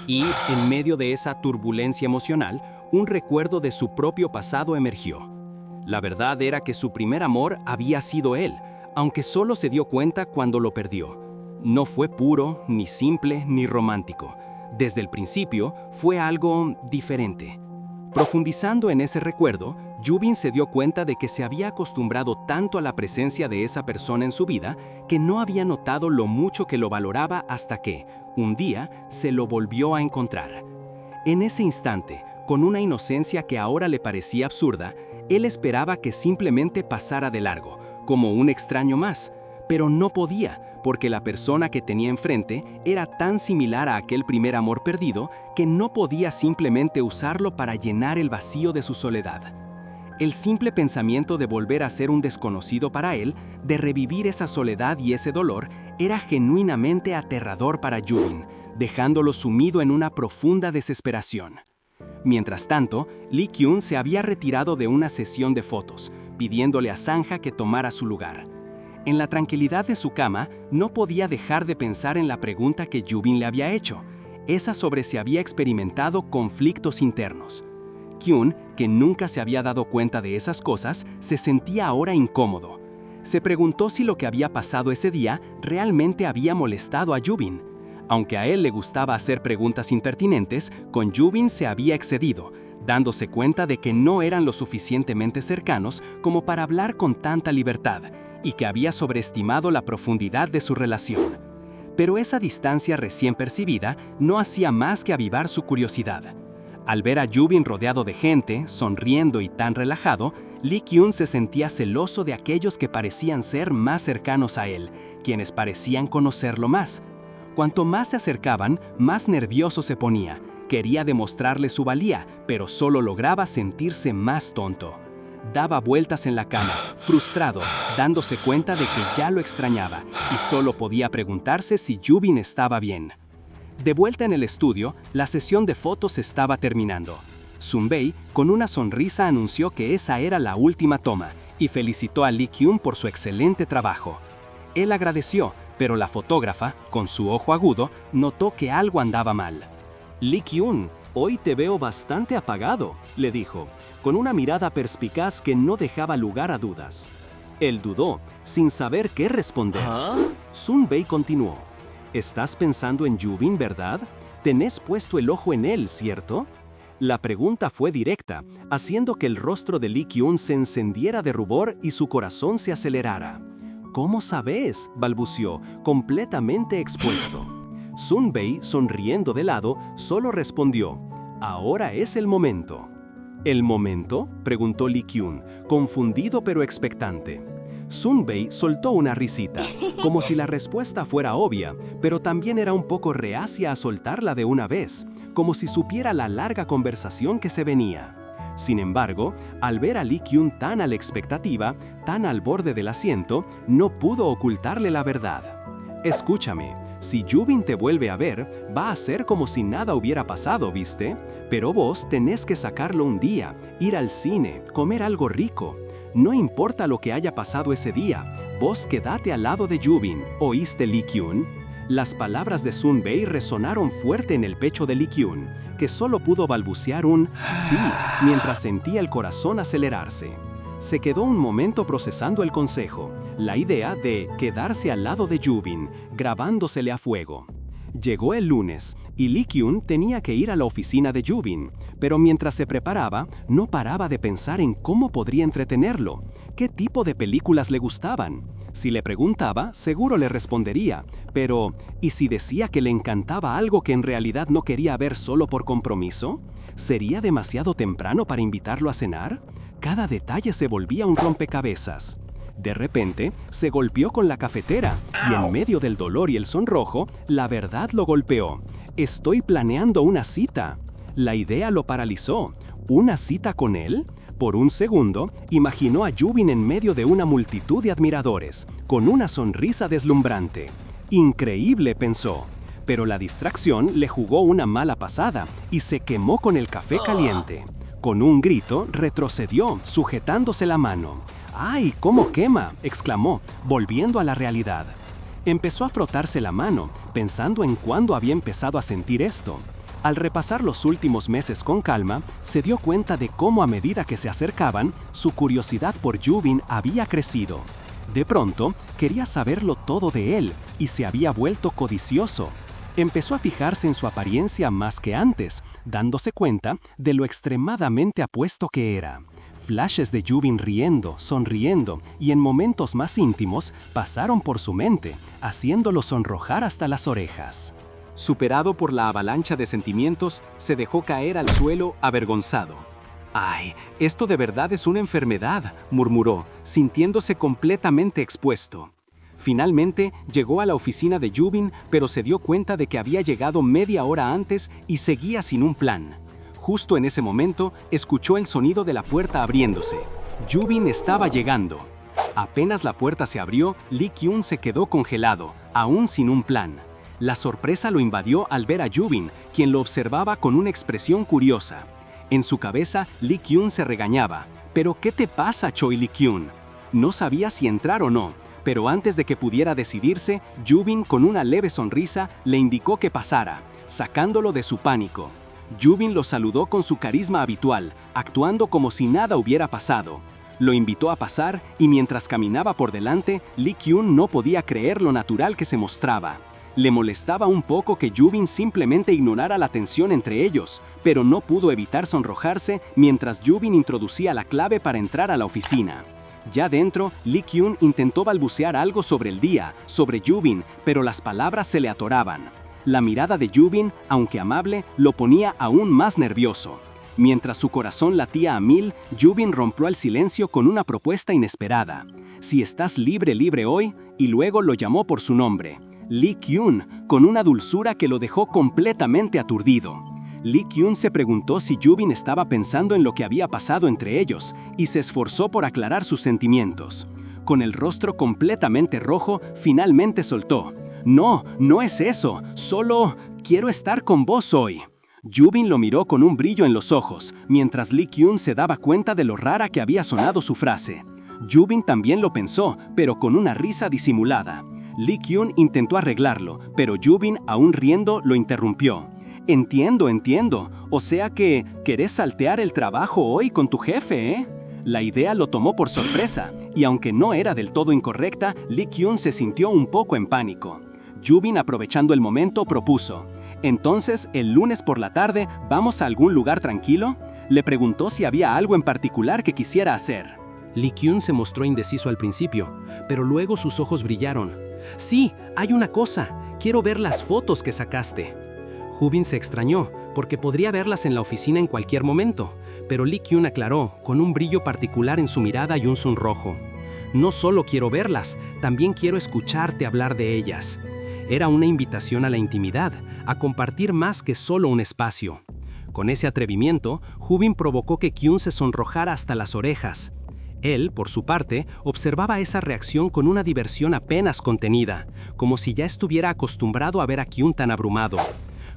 Y, en medio de esa turbulencia emocional, un recuerdo de su propio pasado emergió. La verdad era que su primer amor había sido él, aunque solo se dio cuenta cuando lo perdió. No fue puro, ni simple, ni romántico. Desde el principio, fue algo diferente. Profundizando en ese recuerdo, Yubin se dio cuenta de que se había acostumbrado tanto a la presencia de esa persona en su vida que no había notado lo mucho que lo valoraba hasta que, un día, se lo volvió a encontrar. En ese instante, con una inocencia que ahora le parecía absurda, él esperaba que simplemente pasara de largo, como un extraño más, pero no podía, porque la persona que tenía enfrente era tan similar a aquel primer amor perdido que no podía simplemente usarlo para llenar el vacío de su soledad. El simple pensamiento de volver a ser un desconocido para él, de revivir esa soledad y ese dolor, era genuinamente aterrador para Yubin, dejándolo sumido en una profunda desesperación. Mientras tanto, Lee Kyun se había retirado de una sesión de fotos, pidiéndole a Sanja que tomara su lugar. En la tranquilidad de su cama, no podía dejar de pensar en la pregunta que Yubin le había hecho, esa sobre si había experimentado conflictos internos. Kyun, que nunca se había dado cuenta de esas cosas, se sentía ahora incómodo. Se preguntó si lo que había pasado ese día realmente había molestado a Yubin. Aunque a él le gustaba hacer preguntas impertinentes, con Yubin se había excedido, dándose cuenta de que no eran lo suficientemente cercanos como para hablar con tanta libertad, y que había sobreestimado la profundidad de su relación. Pero esa distancia recién percibida no hacía más que avivar su curiosidad. Al ver a Yubin rodeado de gente, sonriendo y tan relajado, Lee Kyun se sentía celoso de aquellos que parecían ser más cercanos a él, quienes parecían conocerlo más. Cuanto más se acercaban, más nervioso se ponía. Quería demostrarle su valía, pero solo lograba sentirse más tonto. Daba vueltas en la cama, frustrado, dándose cuenta de que ya lo extrañaba y solo podía preguntarse si Yubin estaba bien. De vuelta en el estudio, la sesión de fotos estaba terminando. Sunbae, con una sonrisa, anunció que esa era la última toma y felicitó a Lee Kyun por su excelente trabajo. Él agradeció, pero la fotógrafa, con su ojo agudo, notó que algo andaba mal. «Lee Kyun, hoy te veo bastante apagado», le dijo, con una mirada perspicaz que no dejaba lugar a dudas. Él dudó, sin saber qué responder. Sunbae continuó: «¿Estás pensando en Yubin, verdad? Tenés puesto el ojo en él, ¿cierto?» La pregunta fue directa, haciendo que el rostro de Lee Kyun se encendiera de rubor y su corazón se acelerara. «¿Cómo sabes?», balbuceó, completamente expuesto. Sunbae, sonriendo de lado, solo respondió: «Ahora es el momento». «¿El momento?», preguntó Lee Kyun, confundido pero expectante. Sunbae soltó una risita, como si la respuesta fuera obvia, pero también era un poco reacia a soltarla de una vez, como si supiera la larga conversación que se venía. Sin embargo, al ver a Lee Kyun tan a la expectativa, tan al borde del asiento, no pudo ocultarle la verdad. «Escúchame, si Yubin te vuelve a ver, va a ser como si nada hubiera pasado, ¿viste? Pero vos tenés que sacarlo un día, ir al cine, comer algo rico. No importa lo que haya pasado ese día, vos quedate al lado de Yubin, ¿oíste, Lee Kyun? Las palabras de Sun Bae resonaron fuerte en el pecho de Lee Kyun, que solo pudo balbucear un sí mientras sentía el corazón acelerarse. Se quedó un momento procesando el consejo, la idea de quedarse al lado de Yubin, grabándosele a fuego. Llegó el lunes y Lee Kyun tenía que ir a la oficina de Yubin, pero mientras se preparaba, no paraba de pensar en cómo podría entretenerlo, qué tipo de películas le gustaban. Si le preguntaba, seguro le respondería, pero ¿y si decía que le encantaba algo que en realidad no quería ver solo por compromiso? ¿Sería demasiado temprano para invitarlo a cenar? Cada detalle se volvía un rompecabezas. De repente, se golpeó con la cafetera y en medio del dolor y el sonrojo, la verdad lo golpeó. Estoy planeando una cita. La idea lo paralizó. ¿Una cita con él? Por un segundo, imaginó a Yubin en medio de una multitud de admiradores, con una sonrisa deslumbrante. Increíble, pensó. Pero la distracción le jugó una mala pasada y se quemó con el café caliente. Con un grito, retrocedió, sujetándose la mano. ¡Ay, cómo quema!, exclamó, volviendo a la realidad. Empezó a frotarse la mano, pensando en cuándo había empezado a sentir esto. Al repasar los últimos meses con calma, se dio cuenta de cómo a medida que se acercaban, su curiosidad por Yubin había crecido. De pronto, quería saberlo todo de él y se había vuelto codicioso. Empezó a fijarse en su apariencia más que antes, dándose cuenta de lo extremadamente apuesto que era. Flashes de Yubin riendo, sonriendo y en momentos más íntimos pasaron por su mente, haciéndolo sonrojar hasta las orejas. Superado por la avalancha de sentimientos, se dejó caer al suelo avergonzado. «Ay, esto de verdad es una enfermedad», murmuró, sintiéndose completamente expuesto. Finalmente, llegó a la oficina de Yubin, pero se dio cuenta de que había llegado media hora antes y seguía sin un plan. Justo en ese momento, escuchó el sonido de la puerta abriéndose. Yubin estaba llegando. Apenas la puerta se abrió, Lee Kyun se quedó congelado, aún sin un plan. La sorpresa lo invadió al ver a Yubin, quien lo observaba con una expresión curiosa. En su cabeza, Lee Kyun se regañaba. «¿Pero qué te pasa, Choi Lee Kyun?». No sabía si entrar o no, pero antes de que pudiera decidirse, Yubin, con una leve sonrisa, le indicó que pasara, sacándolo de su pánico. Yubin lo saludó con su carisma habitual, actuando como si nada hubiera pasado. Lo invitó a pasar y mientras caminaba por delante, Lee Kyun no podía creer lo natural que se mostraba. Le molestaba un poco que Yubin simplemente ignorara la tensión entre ellos, pero no pudo evitar sonrojarse mientras Yubin introducía la clave para entrar a la oficina. Ya dentro, Lee Kyun intentó balbucear algo sobre el día, sobre Yubin, pero las palabras se le atoraban. La mirada de Yubin, aunque amable, lo ponía aún más nervioso. Mientras su corazón latía a mil, Yubin rompió el silencio con una propuesta inesperada. «Si estás libre hoy», y luego lo llamó por su nombre. Lee Kyun, con una dulzura que lo dejó completamente aturdido. Lee Kyun se preguntó si Yubin estaba pensando en lo que había pasado entre ellos y se esforzó por aclarar sus sentimientos. Con el rostro completamente rojo, finalmente soltó. «No, no es eso, solo quiero estar con vos hoy». Yubin lo miró con un brillo en los ojos, mientras Lee Kyun se daba cuenta de lo rara que había sonado su frase. Yubin también lo pensó, pero con una risa disimulada. Lee Kyun intentó arreglarlo, pero Yubin, aún riendo, lo interrumpió. «Entiendo. O sea que querés saltear el trabajo hoy con tu jefe, ¿eh?». La idea lo tomó por sorpresa, y aunque no era del todo incorrecta, Lee Kyun se sintió un poco en pánico. Yubin, aprovechando el momento, propuso. «Entonces, el lunes por la tarde, ¿vamos a algún lugar tranquilo?». Le preguntó si había algo en particular que quisiera hacer. Lee Kyun se mostró indeciso al principio, pero luego sus ojos brillaron. «Sí, hay una cosa. Quiero ver las fotos que sacaste». Yubin se extrañó, porque podría verlas en la oficina en cualquier momento, pero Lee Kyun aclaró, con un brillo particular en su mirada y un sonrojo. «No solo quiero verlas, también quiero escucharte hablar de ellas». Era una invitación a la intimidad, a compartir más que solo un espacio. Con ese atrevimiento, Yubin provocó que Kyun se sonrojara hasta las orejas. Él, por su parte, observaba esa reacción con una diversión apenas contenida, como si ya estuviera acostumbrado a ver a Kyun tan abrumado.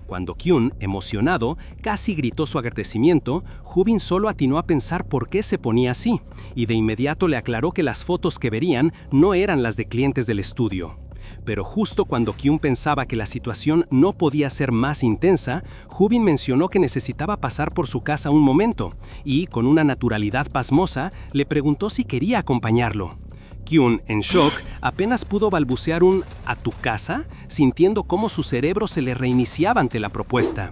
Cuando Kyun, emocionado, casi gritó su agradecimiento, Jubin solo atinó a pensar por qué se ponía así, y de inmediato le aclaró que las fotos que verían no eran las de clientes del estudio. Pero justo cuando Kyun pensaba que la situación no podía ser más intensa, Jubin mencionó que necesitaba pasar por su casa un momento, y, con una naturalidad pasmosa, le preguntó si quería acompañarlo. Kyun, en shock, apenas pudo balbucear un «¿a tu casa?», sintiendo cómo su cerebro se le reiniciaba ante la propuesta.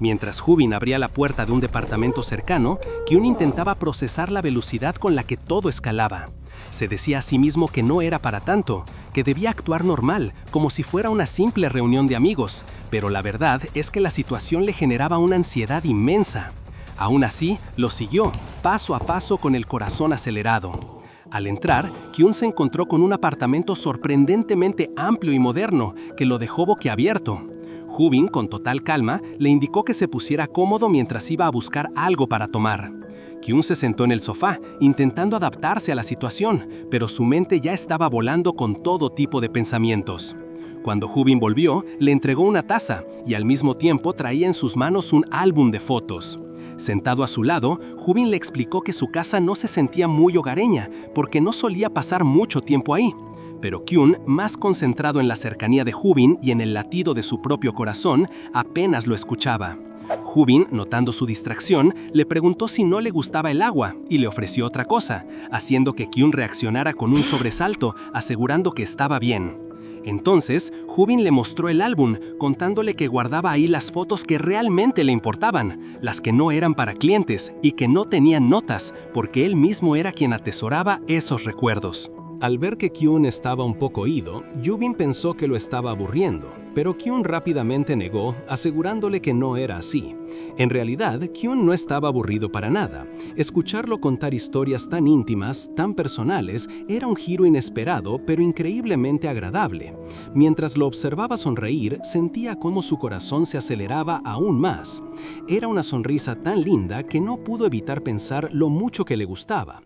Mientras Jubin abría la puerta de un departamento cercano, Kyun intentaba procesar la velocidad con la que todo escalaba. Se decía a sí mismo que no era para tanto, que debía actuar normal, como si fuera una simple reunión de amigos, pero la verdad es que la situación le generaba una ansiedad inmensa. Aún así, lo siguió, paso a paso con el corazón acelerado. Al entrar, Kyun se encontró con un apartamento sorprendentemente amplio y moderno, que lo dejó boquiabierto. Jubin, con total calma, le indicó que se pusiera cómodo mientras iba a buscar algo para tomar. Kyun se sentó en el sofá, intentando adaptarse a la situación, pero su mente ya estaba volando con todo tipo de pensamientos. Cuando Jubin volvió, le entregó una taza y al mismo tiempo traía en sus manos un álbum de fotos. Sentado a su lado, Jubin le explicó que su casa no se sentía muy hogareña, porque no solía pasar mucho tiempo ahí. Pero Kyun, más concentrado en la cercanía de Jubin y en el latido de su propio corazón, apenas lo escuchaba. Jubin, notando su distracción, le preguntó si no le gustaba el agua y le ofreció otra cosa, haciendo que Kyun reaccionara con un sobresalto, asegurando que estaba bien. Entonces, Jubin le mostró el álbum, contándole que guardaba ahí las fotos que realmente le importaban, las que no eran para clientes y que no tenían notas, porque él mismo era quien atesoraba esos recuerdos. Al ver que Kyun estaba un poco ido, Jubin pensó que lo estaba aburriendo, pero Kyun rápidamente negó, asegurándole que no era así. En realidad, Kyun no estaba aburrido para nada. Escucharlo contar historias tan íntimas, tan personales, era un giro inesperado, pero increíblemente agradable. Mientras lo observaba sonreír, sentía cómo su corazón se aceleraba aún más. Era una sonrisa tan linda que no pudo evitar pensar lo mucho que le gustaba.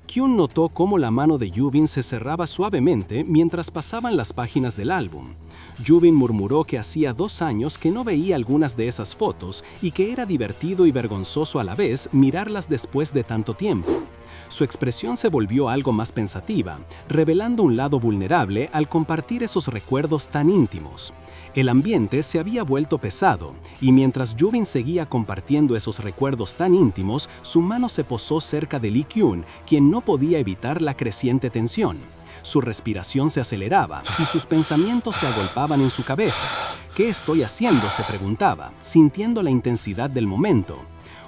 Kyun notó cómo la mano de Jubin se cerraba suavemente mientras pasaban las páginas del álbum. Jubin murmuró que hacía 2 años que no veía algunas de esas fotos y que era divertido y vergonzoso a la vez mirarlas después de tanto tiempo. Su expresión se volvió algo más pensativa, revelando un lado vulnerable al compartir esos recuerdos tan íntimos. El ambiente se había vuelto pesado, y mientras Jubin seguía compartiendo esos recuerdos tan íntimos, su mano se posó cerca de Lee Kyun, quien no podía evitar la creciente tensión. Su respiración se aceleraba y sus pensamientos se agolpaban en su cabeza. ¿Qué estoy haciendo?, se preguntaba, sintiendo la intensidad del momento.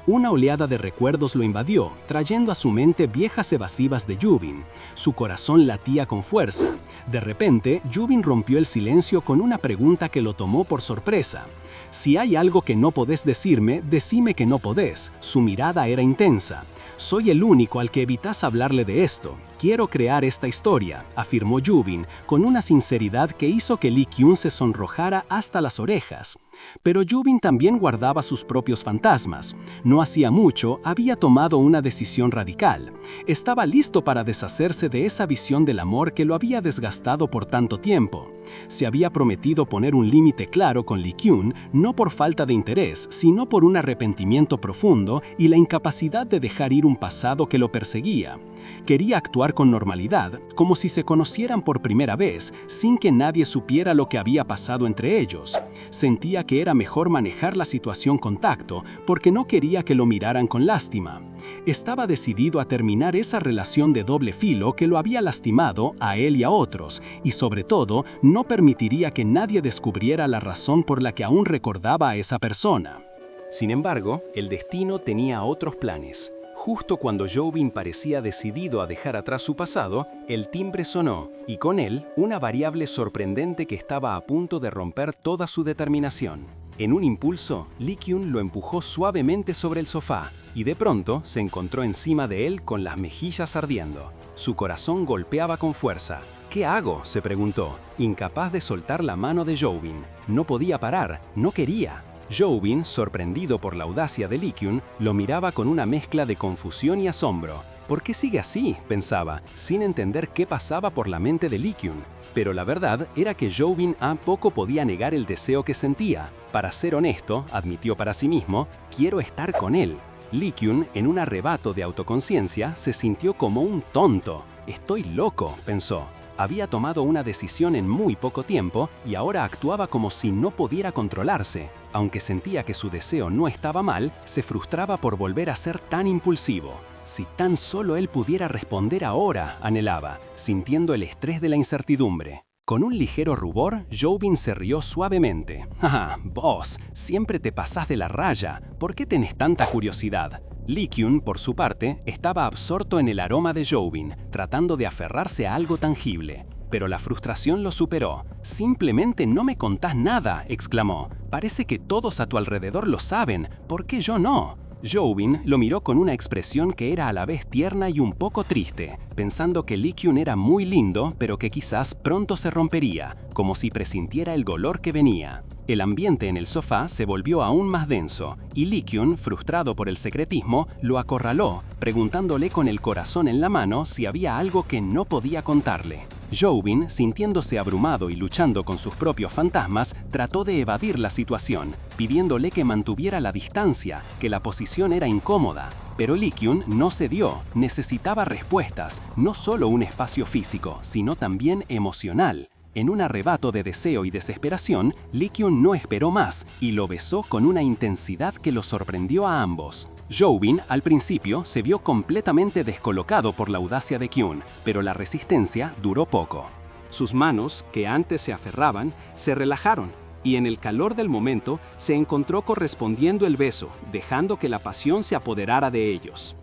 Una oleada de recuerdos lo invadió, trayendo a su mente viejas evasivas de Jubin. Su corazón latía con fuerza. De repente, Jubin rompió el silencio con una pregunta que lo tomó por sorpresa. «Si hay algo que no podés decirme, decime que no podés». Su mirada era intensa. «Soy el único al que evitas hablarle de esto. Quiero crear esta historia», afirmó Jubin, con una sinceridad que hizo que Lee Kyun se sonrojara hasta las orejas. Pero Jubin también guardaba sus propios fantasmas. No hacía mucho había tomado una decisión radical. Estaba listo para deshacerse de esa visión del amor que lo había desgastado por tanto tiempo. Se había prometido poner un límite claro con Lee Kyun, no por falta de interés, sino por un arrepentimiento profundo y la incapacidad de dejar ir un pasado que lo perseguía. Quería actuar con normalidad, como si se conocieran por primera vez, sin que nadie supiera lo que había pasado entre ellos. Sentía que era mejor manejar la situación con tacto, porque no quería que lo miraran con lástima. Estaba decidido a terminar esa relación de doble filo que lo había lastimado a él y a otros, y sobre todo, no permitiría que nadie descubriera la razón por la que aún recordaba a esa persona. Sin embargo, el destino tenía otros planes. Justo cuando Jubin parecía decidido a dejar atrás su pasado, el timbre sonó, y con él, una variable sorprendente que estaba a punto de romper toda su determinación. En un impulso, Lee Kyun lo empujó suavemente sobre el sofá, y de pronto se encontró encima de él con las mejillas ardiendo. Su corazón golpeaba con fuerza. «¿Qué hago?», se preguntó, incapaz de soltar la mano de Jubin. No podía parar, no quería. Jubin, sorprendido por la audacia de Lee Kyun, lo miraba con una mezcla de confusión y asombro. ¿Por qué sigue así?, pensaba, sin entender qué pasaba por la mente de Lee Kyun. Pero la verdad era que Jo-bin poco podía negar el deseo que sentía. Para ser honesto, admitió para sí mismo, quiero estar con él. Lee Kyun, en un arrebato de autoconciencia, se sintió como un tonto. Estoy loco, pensó. Había tomado una decisión en muy poco tiempo y ahora actuaba como si no pudiera controlarse. Aunque sentía que su deseo no estaba mal, se frustraba por volver a ser tan impulsivo. Si tan solo él pudiera responder ahora, anhelaba, sintiendo el estrés de la incertidumbre. Con un ligero rubor, Jo-bin se rió suavemente. «Ah, vos, siempre te pasás de la raya. ¿Por qué tenés tanta curiosidad?» Lee Kyun, por su parte, estaba absorto en el aroma de Jo-bin, tratando de aferrarse a algo tangible. Pero la frustración lo superó. «Simplemente no me contás nada», exclamó. «Parece que todos a tu alrededor lo saben. ¿Por qué yo no?» Jo-bin lo miró con una expresión que era a la vez tierna y un poco triste, pensando que Lee Kyun era muy lindo, pero que quizás pronto se rompería, como si presintiera el dolor que venía. El ambiente en el sofá se volvió aún más denso, y Lee Kyun, frustrado por el secretismo, lo acorraló, preguntándole con el corazón en la mano si había algo que no podía contarle. Jo-bin, sintiéndose abrumado y luchando con sus propios fantasmas, trató de evadir la situación, pidiéndole que mantuviera la distancia, que la posición era incómoda. Pero Lee Kyun no cedió, necesitaba respuestas, no solo un espacio físico, sino también emocional. En un arrebato de deseo y desesperación, Lee Kyun no esperó más y lo besó con una intensidad que los sorprendió a ambos. Jo-bin al principio se vio completamente descolocado por la audacia de Kyun, pero la resistencia duró poco. Sus manos, que antes se aferraban, se relajaron y en el calor del momento se encontró correspondiendo el beso, dejando que la pasión se apoderara de ellos.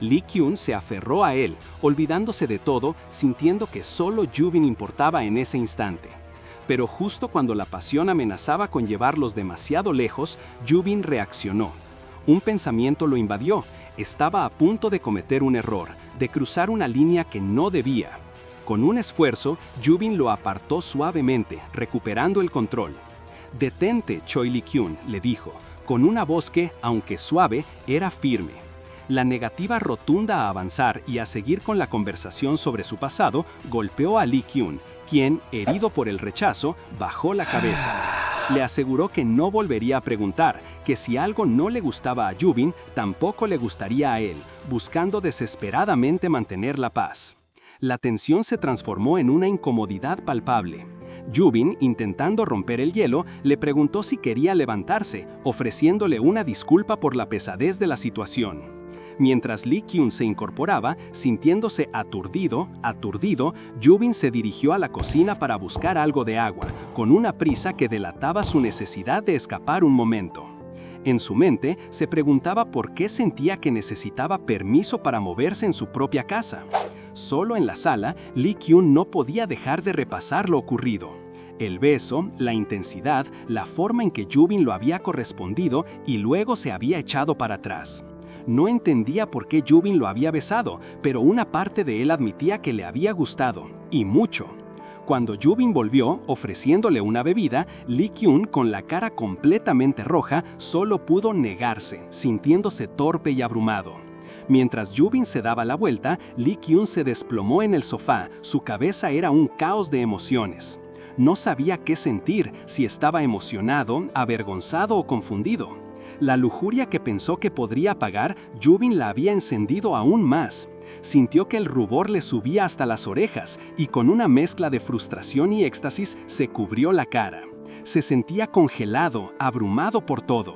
Lee Kyun se aferró a él, olvidándose de todo, sintiendo que solo Jo-bin importaba en ese instante. Pero justo cuando la pasión amenazaba con llevarlos demasiado lejos, Jo-bin reaccionó. Un pensamiento lo invadió. Estaba a punto de cometer un error, de cruzar una línea que no debía. Con un esfuerzo, Jo-bin lo apartó suavemente, recuperando el control. «Detente, Choi Lee Kyun», le dijo, con una voz que, aunque suave, era firme. La negativa rotunda a avanzar y a seguir con la conversación sobre su pasado golpeó a Lee Kyun, quien, herido por el rechazo, bajó la cabeza. Le aseguró que no volvería a preguntar, que si algo no le gustaba a Jo-bin, tampoco le gustaría a él, buscando desesperadamente mantener la paz. La tensión se transformó en una incomodidad palpable. Jo-bin, intentando romper el hielo, le preguntó si quería levantarse, ofreciéndole una disculpa por la pesadez de la situación. Mientras Lee Kyun se incorporaba, sintiéndose aturdido, Jo-bin se dirigió a la cocina para buscar algo de agua, con una prisa que delataba su necesidad de escapar un momento. En su mente, se preguntaba por qué sentía que necesitaba permiso para moverse en su propia casa. Solo en la sala, Lee Kyun no podía dejar de repasar lo ocurrido. El beso, la intensidad, la forma en que Jo-bin lo había correspondido y luego se había echado para atrás. No entendía por qué Jo-bin lo había besado, pero una parte de él admitía que le había gustado, y mucho. Cuando Jo-bin volvió, ofreciéndole una bebida, Lee Kyun, con la cara completamente roja, solo pudo negarse, sintiéndose torpe y abrumado. Mientras Jo-bin se daba la vuelta, Lee Kyun se desplomó en el sofá, su cabeza era un caos de emociones. No sabía qué sentir, si estaba emocionado, avergonzado o confundido. La lujuria que pensó que podría apagar, Jo-bin la había encendido aún más. Sintió que el rubor le subía hasta las orejas y con una mezcla de frustración y éxtasis se cubrió la cara. Se sentía congelado, abrumado por todo.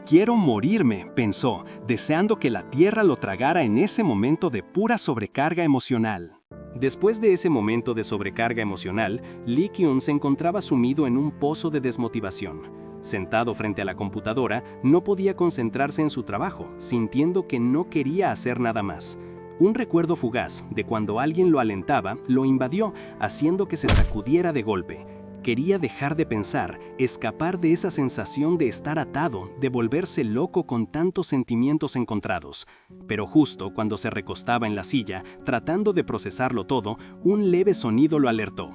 «Quiero morirme», pensó, deseando que la tierra lo tragara en ese momento de pura sobrecarga emocional. Después de ese momento de sobrecarga emocional, Lee Kyun se encontraba sumido en un pozo de desmotivación. Sentado frente a la computadora, no podía concentrarse en su trabajo, sintiendo que no quería hacer nada más. Un recuerdo fugaz de cuando alguien lo alentaba lo invadió, haciendo que se sacudiera de golpe. Quería dejar de pensar, escapar de esa sensación de estar atado, de volverse loco con tantos sentimientos encontrados. Pero justo cuando se recostaba en la silla, tratando de procesarlo todo, un leve sonido lo alertó.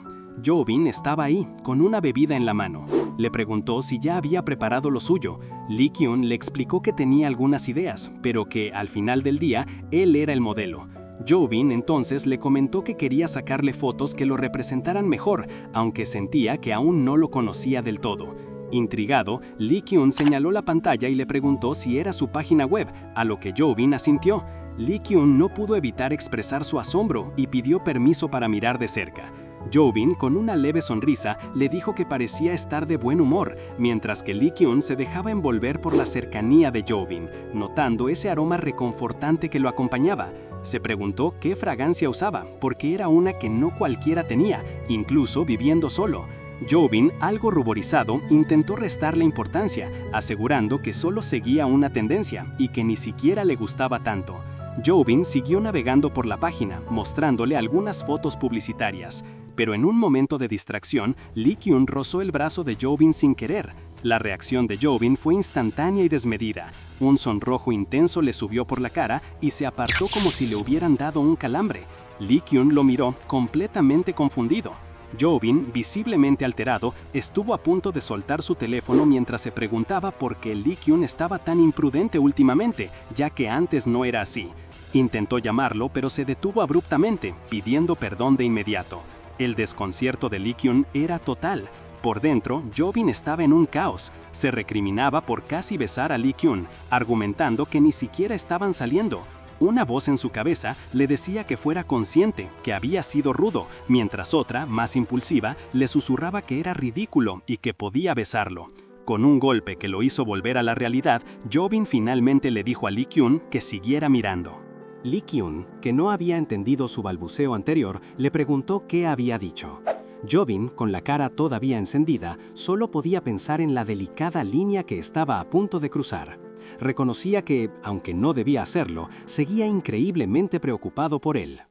Jo-bin estaba ahí, con una bebida en la mano. Le preguntó si ya había preparado lo suyo. Lee Kyun le explicó que tenía algunas ideas, pero que, al final del día, él era el modelo. Jobin entonces le comentó que quería sacarle fotos que lo representaran mejor, aunque sentía que aún no lo conocía del todo. Intrigado, Lee Kyun señaló la pantalla y le preguntó si era su página web, a lo que Jobin asintió. Lee Kyun no pudo evitar expresar su asombro y pidió permiso para mirar de cerca. Jobin, con una leve sonrisa, le dijo que parecía estar de buen humor, mientras que Lee Kyun se dejaba envolver por la cercanía de Jobin, notando ese aroma reconfortante que lo acompañaba. Se preguntó qué fragancia usaba, porque era una que no cualquiera tenía, incluso viviendo solo. Jobin, algo ruborizado, intentó restarle importancia, asegurando que solo seguía una tendencia y que ni siquiera le gustaba tanto. Jobin siguió navegando por la página, mostrándole algunas fotos publicitarias. Pero en un momento de distracción, Lee Kyun rozó el brazo de Jobin sin querer. La reacción de Jobin fue instantánea y desmedida. Un sonrojo intenso le subió por la cara y se apartó como si le hubieran dado un calambre. Lee Kyun lo miró, completamente confundido. Jobin, visiblemente alterado, estuvo a punto de soltar su teléfono mientras se preguntaba por qué Lee Kyun estaba tan imprudente últimamente, ya que antes no era así. Intentó llamarlo, pero se detuvo abruptamente, pidiendo perdón de inmediato. El desconcierto de Lee Kyun era total. Por dentro, Jobin estaba en un caos. Se recriminaba por casi besar a Lee Kyun, argumentando que ni siquiera estaban saliendo. Una voz en su cabeza le decía que fuera consciente, que había sido rudo, mientras otra, más impulsiva, le susurraba que era ridículo y que podía besarlo. Con un golpe que lo hizo volver a la realidad, Jobin finalmente le dijo a Lee Kyun que siguiera mirando. Lee Kyun, que no había entendido su balbuceo anterior, le preguntó qué había dicho. Jobin, con la cara todavía encendida, solo podía pensar en la delicada línea que estaba a punto de cruzar. Reconocía que, aunque no debía hacerlo, seguía increíblemente preocupado por él.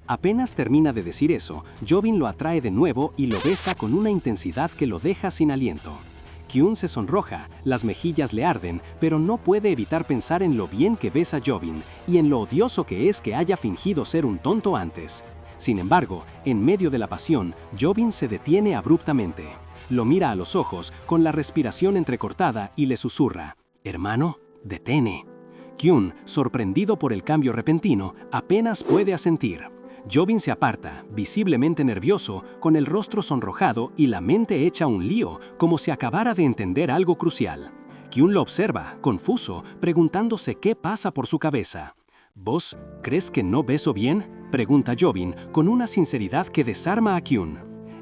Apenas termina de decir eso, Jobin lo atrae de nuevo y lo besa con una intensidad que lo deja sin aliento. Kyun se sonroja, las mejillas le arden, pero no puede evitar pensar en lo bien que besa Jobin y en lo odioso que es que haya fingido ser un tonto antes. Sin embargo, en medio de la pasión, Jobin se detiene abruptamente. Lo mira a los ojos, con la respiración entrecortada, y le susurra: «Hermano, detene». Kyun, sorprendido por el cambio repentino, apenas puede asentir. Jobin se aparta, visiblemente nervioso, con el rostro sonrojado y la mente hecha un lío, como si acabara de entender algo crucial. Kyun lo observa, confuso, preguntándose qué pasa por su cabeza. «¿Vos crees que no beso bien?», pregunta Jobin, con una sinceridad que desarma a Kyun.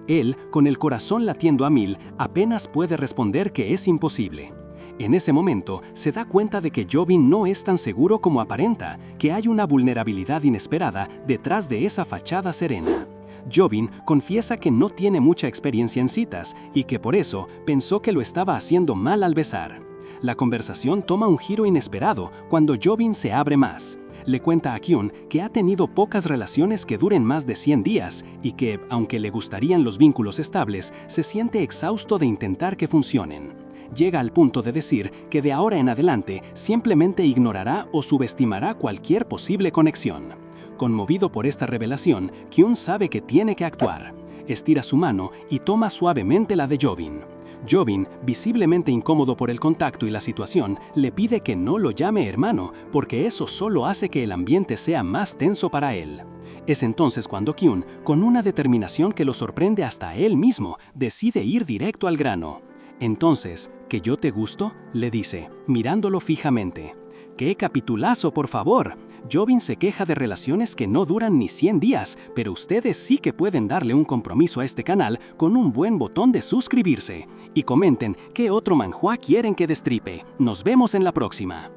Él, con el corazón latiendo a mil, apenas puede responder que es imposible. En ese momento, se da cuenta de que Jobin no es tan seguro como aparenta, que hay una vulnerabilidad inesperada detrás de esa fachada serena. Jobin confiesa que no tiene mucha experiencia en citas y que por eso pensó que lo estaba haciendo mal al besar. La conversación toma un giro inesperado cuando Jobin se abre más. Le cuenta a Kyun que ha tenido pocas relaciones que duren más de 100 días y que, aunque le gustarían los vínculos estables, se siente exhausto de intentar que funcionen. Llega al punto de decir que de ahora en adelante simplemente ignorará o subestimará cualquier posible conexión. Conmovido por esta revelación, Kyun sabe que tiene que actuar. Estira su mano y toma suavemente la de Jobin. Jobin, visiblemente incómodo por el contacto y la situación, le pide que no lo llame hermano, porque eso solo hace que el ambiente sea más tenso para él. Es entonces cuando Kyun, con una determinación que lo sorprende hasta a él mismo, decide ir directo al grano. Entonces, ¿que yo te gusto?, le dice, mirándolo fijamente. ¡Qué capitulazo, por favor! Jobin se queja de relaciones que no duran ni 100 días, pero ustedes sí que pueden darle un compromiso a este canal con un buen botón de suscribirse. Y comenten qué otro manhwa quieren que destripe. Nos vemos en la próxima.